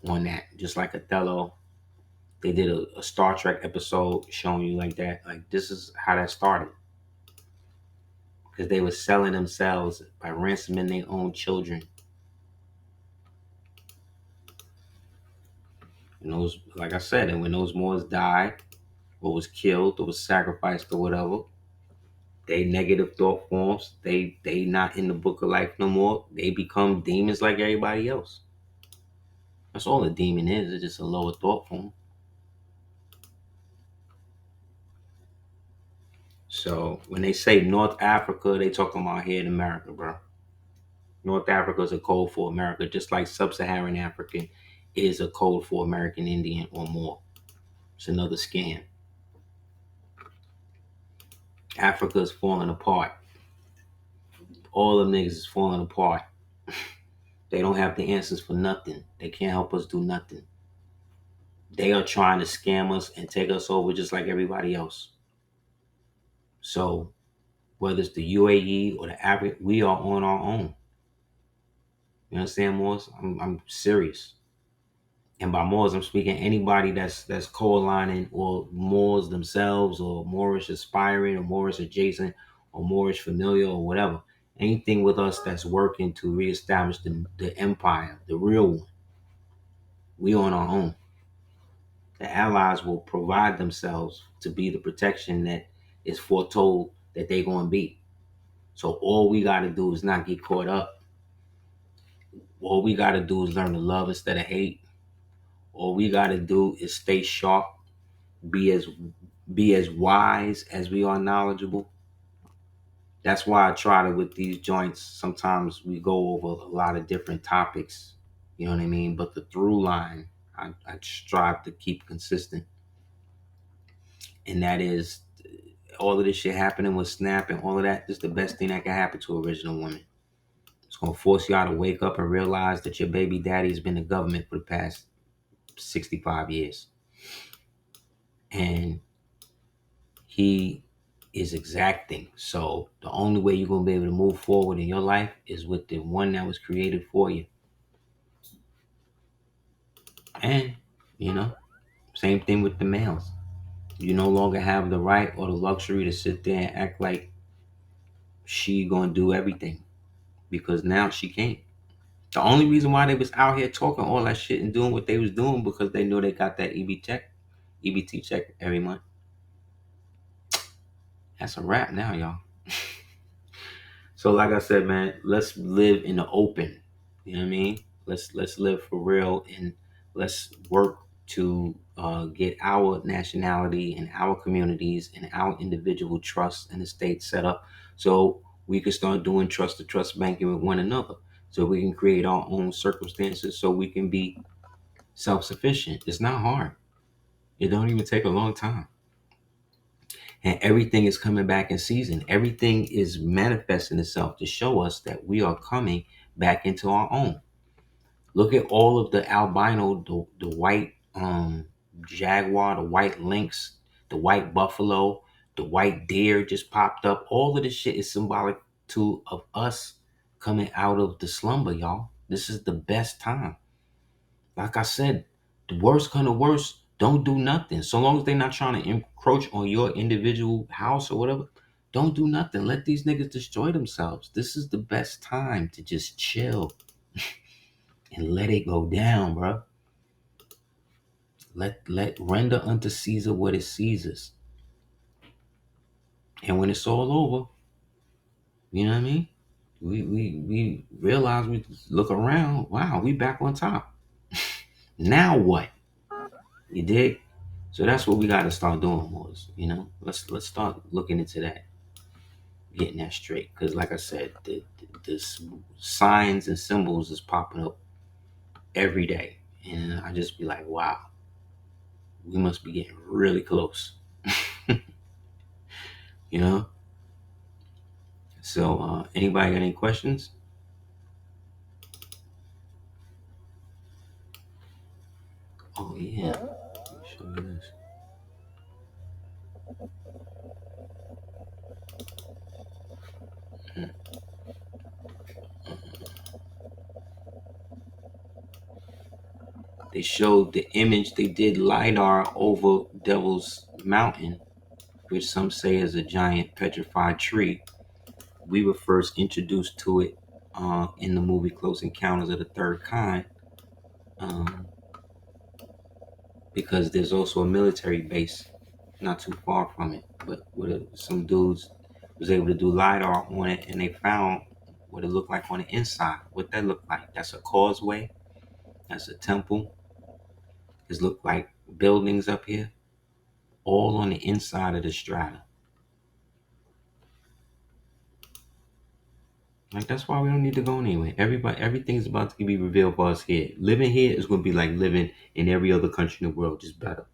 Speaker 3: on that, just like Othello. They did a Star Trek episode showing you like that. Like this is how that started because they were selling themselves by ransoming their own children. And those, like I said, and when those Moors died or was killed or was sacrificed or whatever, they negative thought forms. They not in the book of life no more. They become demons like everybody else. That's all a demon is. It's just a lower thought form. So when they say North Africa, they talking about here in America, bro. North Africa is a code for America, just like Sub-Saharan African is a code for American Indian or more. It's another scam. Africa is falling apart. All them niggas is falling apart. They don't have the answers for nothing. They can't help us do nothing. They are trying to scam us and take us over just like everybody else. So whether it's the UAE or the Africa, we are on our own. You understand, Morris? I'm serious. And by Moors, I'm speaking anybody that's co-aligning or Moors themselves or Moorish aspiring or Moorish adjacent or Moorish familiar or whatever. Anything with us that's working to reestablish the empire, the real one. We on our own. The allies will provide themselves to be the protection that is foretold that they're going to be. So all we got to do is not get caught up. All we got to do is learn to love instead of hate. All we got to do is stay sharp, be as wise as we are knowledgeable. That's why I try to with these joints. Sometimes we go over a lot of different topics. You know what I mean? But the through line, I strive to keep consistent. And that is all of this shit happening with Snap and all of that is the best thing that can happen to original women. It's gonna force y'all to wake up and realize that your baby daddy's been in government for the past 65 years. And he is exacting. So the only way you're gonna be able to move forward in your life is with the one that was created for you. And, same thing with the males. You no longer have the right or the luxury to sit there and act like she gonna do everything. Because now she can't. The only reason why they was out here talking all that shit and doing what they was doing because they knew they got that EBT check every month. That's a wrap now, y'all. So like I said, man, let's live in the open. You know what I mean? Let's live for real and let's work to get our nationality and our communities and our individual trusts and estates set up so we can start doing trust to trust banking with one another. So we can create our own circumstances so we can be self-sufficient. It's not hard. It don't even take a long time. And everything is coming back in season. Everything is manifesting itself to show us that we are coming back into our own. Look at all of the albino, the white jaguar, the white lynx, the white buffalo, the white deer just popped up. All of this shit is symbolic of us coming out of the slumber, y'all. This is the best time. Like I said, the worst kind of worse, Don't do nothing. So long as they're not trying to encroach on your individual house or whatever, don't do nothing. Let these niggas destroy themselves. This is the best time to just chill and let it go down, bro. Let render unto Caesar what is Caesar's. And when it's all over, you know what I mean? We realize, we look around, wow, we back on top. Now what? You dig? So that's what we gotta start doing, boys. You know? Let's start looking into that, getting that straight. Cause like I said, the signs and symbols is popping up every day. And I just be like, wow, we must be getting really close. You know? So anybody got any questions? Oh yeah. Let me show you this. They showed the image. They did LiDAR over Devil's Mountain, which some say is a giant petrified tree. We were first introduced to it in the movie Close Encounters of the Third Kind, um, because there's also a military base not too far from it. But some dudes was able to do LiDAR on it, and they found what it looked like on the inside. What that looked like? That's a causeway. That's a temple. It looked like buildings up here, all on the inside of the strata. Like, that's why we don't need to go anywhere. Everything's about to be revealed for us here. Living here is going to be like living in every other country in the world, just better.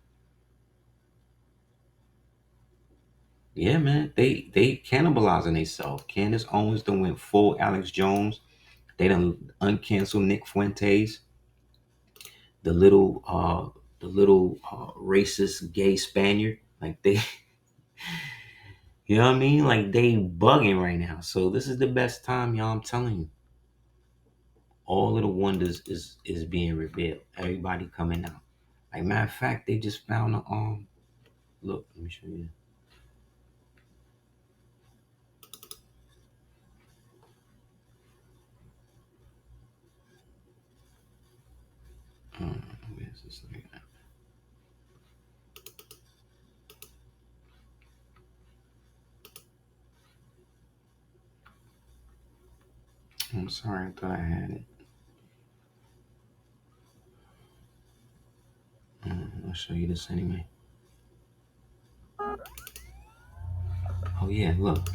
Speaker 3: Yeah, man, they cannibalizing themselves. Candace Owens done went full Alex Jones. They done uncancel Nick Fuentes, the little racist gay Spaniard. Like they, you know what I mean? Like they bugging right now. So this is the best time, y'all. I'm telling you. All of the wonders is being revealed. Everybody coming out. Like, matter of fact, they just found a look, let me show you. Where's this thing at? I'm sorry, I thought I had it. I'll show you this anyway. Oh yeah, look.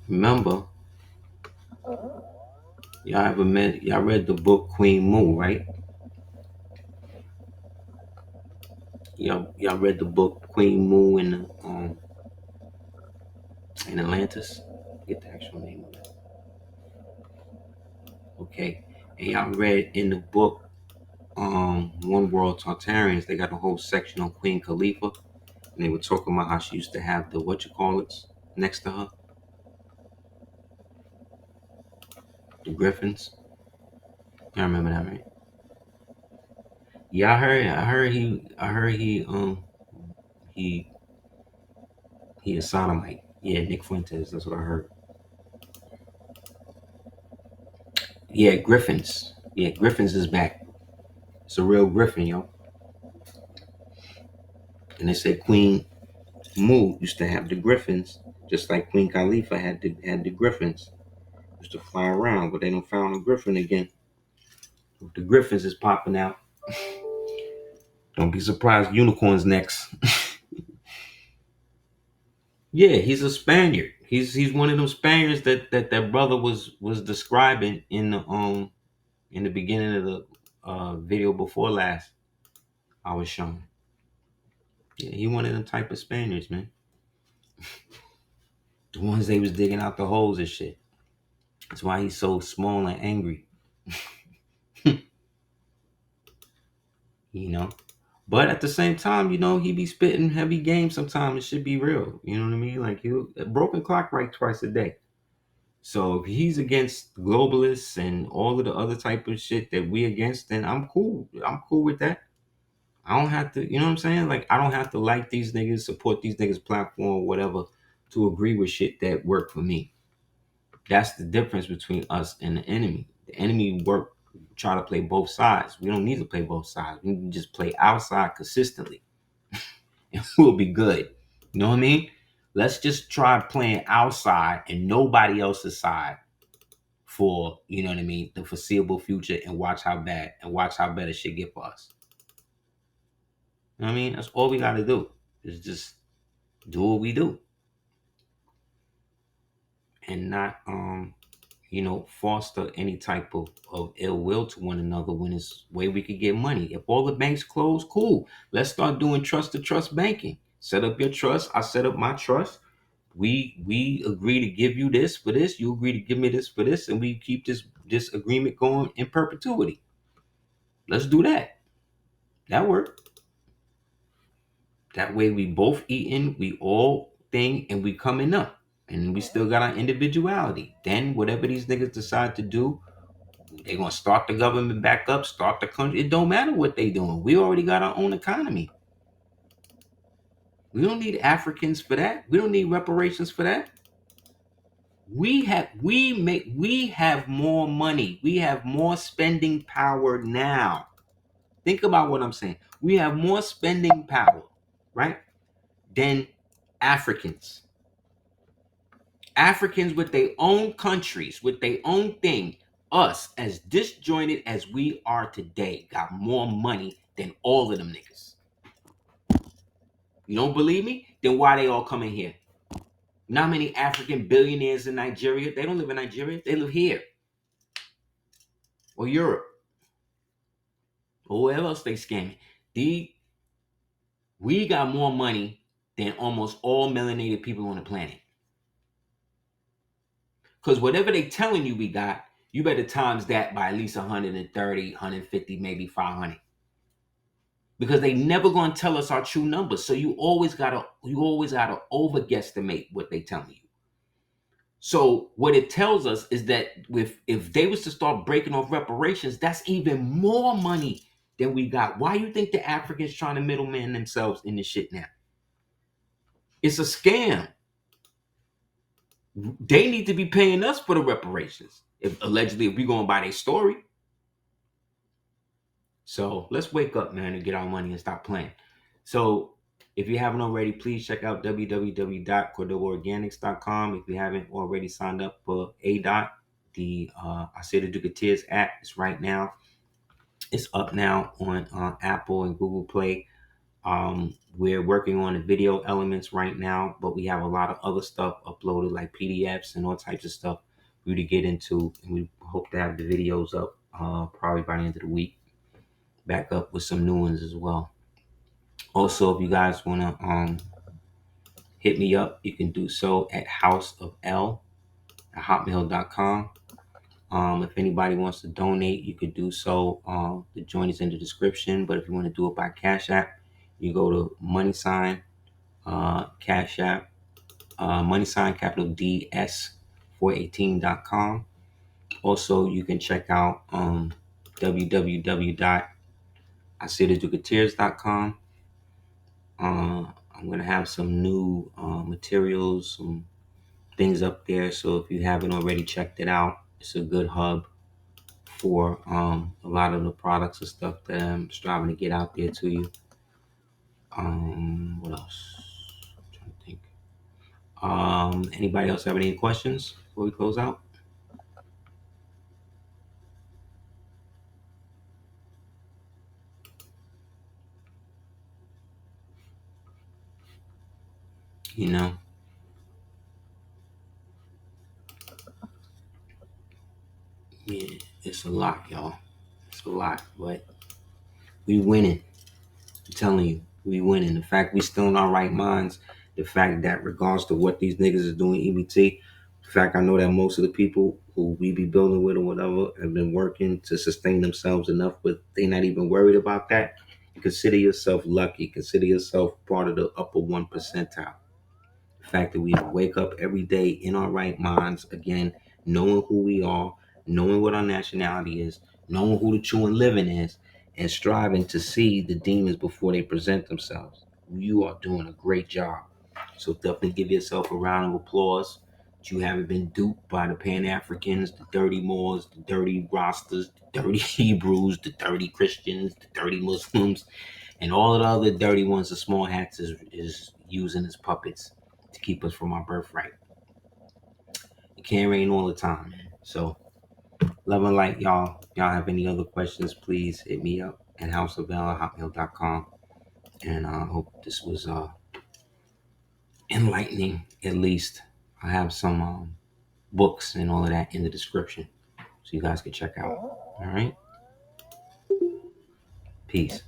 Speaker 3: Remember, y'all read the book Queen Moo, right? Y'all read the book Queen Moo in Atlantis? Get the actual name of it. Okay. And y'all read in the book One World Tartarians, they got a whole section on Queen Khalifa. And they were talking about how she used to have the next to her. The Griffins. I remember that, right? Yeah, I heard he he is sodomite. Yeah, Nick Fuentes, that's what I heard. Yeah, Griffins. Yeah, Griffins is back. It's a real Griffin, yo. And they said Queen Mu used to have the Griffins, just like Queen Khalifa had the Griffins. Used to fly around, but they don't found a Griffin again. If the Griffins is popping out, don't be surprised unicorns next. Yeah, he's a Spaniard. He's one of those Spaniards that brother was describing in the beginning of the video before last I was showing. Yeah, he one of them type of Spaniards, man. The ones they was digging out the holes and shit. That's why he's so small and angry. You know. But at the same time, you know, he be spitting heavy game sometimes. It should be real. You know what I mean? Like, a broken clock right twice a day. So if he's against globalists and all of the other type of shit that we against, then I'm cool. I'm cool with that. I don't have to, you know what I'm saying? Like, I don't have to like these niggas, support these niggas' platform, whatever, to agree with shit that work for me. That's the difference between us and the enemy. The enemy try to play both sides. We don't need to play both sides. We can just play our side consistently, and we'll be good. You know what I mean? Let's just try playing our side and nobody else's side for, you know what I mean, the foreseeable future, and watch how better shit get for us. You know what I mean? That's all we gotta do. Is just do what we do. And not foster any type of ill will to one another when it's way we could get money. If all the banks close, cool. Let's start doing trust to trust banking. Set up your trust. I set up my trust. We agree to give you this for this. You agree to give me this for this, and we keep this agreement going in perpetuity. Let's do that. That works. That way we both eating, we all thing, and we coming up. And we still got our individuality. Then whatever these niggas decide to do, they gonna start the government back up, start the country. It don't matter what they doing. We already got our own economy. We don't need Africans for that. We don't need reparations for that. We have more money. We have more spending power now. Think about what I'm saying. We have more spending power, right? Than Africans. Africans with their own countries, with their own thing. Us, as disjointed as we are today, got more money than all of them niggas. You don't believe me? Then why they all coming here? Not many African billionaires in Nigeria. They don't live in Nigeria. They live here. Or Europe. Or wherever else they scamming. We got more money than almost all melanated people on the planet. Because whatever they telling you we got, you better times that by at least 130, 150, maybe 500. Because they never gonna tell us our true numbers. So you always gotta over guesstimate what they telling you. So what it tells us is that if they was to start breaking off reparations, that's even more money than we got. Why you think the Africans trying to middleman themselves in this shit now? It's a scam. They need to be paying us for the reparations. If we going by their story. So let's wake up, man, and get our money and stop playing. So if you haven't already, please check out www.cordobaorganics.com. If you haven't already signed up for ADOT, the Aseer Ducateers app is right now. It's up now on Apple and Google Play. We're working on the video elements right now, but we have a lot of other stuff uploaded, like PDFs and all types of stuff for you to get into. And we hope to have the videos up probably by the end of the week. Back up with some new ones as well. Also, if you guys want to hit me up, you can do so at houseofl@hotmail.com. If anybody wants to donate, you could do so. The joint is in the description, but if you want to do it by Cash App, you go to money sign Cash App, money sign capital DS418.com. Also, you can check out www.aseerducateers.com. I'm going to have some new materials, some things up there. So if you haven't already checked it out, it's a good hub for a lot of the products and stuff that I'm striving to get out there to you. What else? I'm trying to think. Anybody else have any questions before we close out? You know, yeah, it's a lot, y'all. It's a lot, but we winning. I'm telling you, we winning. The fact we still in our right minds, the fact that regardless to what these niggas is doing, EBT, the fact I know that most of the people who we be building with or whatever have been working to sustain themselves enough, but they not even worried about that. You consider yourself lucky. Consider yourself part of the upper 1 percentile. The fact that we wake up every day in our right minds again, knowing who we are, knowing what our nationality is, knowing who the true and living is, and striving to see the demons before they present themselves. You are doing a great job. So definitely give yourself a round of applause that you haven't been duped by the Pan-Africans, the dirty Moors, the dirty Rastas, the dirty Hebrews, the dirty Christians, the dirty Muslims, and all of the other dirty ones the small hats is using as puppets to keep us from our birthright. It can't rain all the time, man. So love and light, y'all. If y'all have any other questions, please hit me up at houseofbell@hotmail.com. And I hope this was enlightening, at least. I have some books and all of that in the description so you guys can check out. All right? Peace.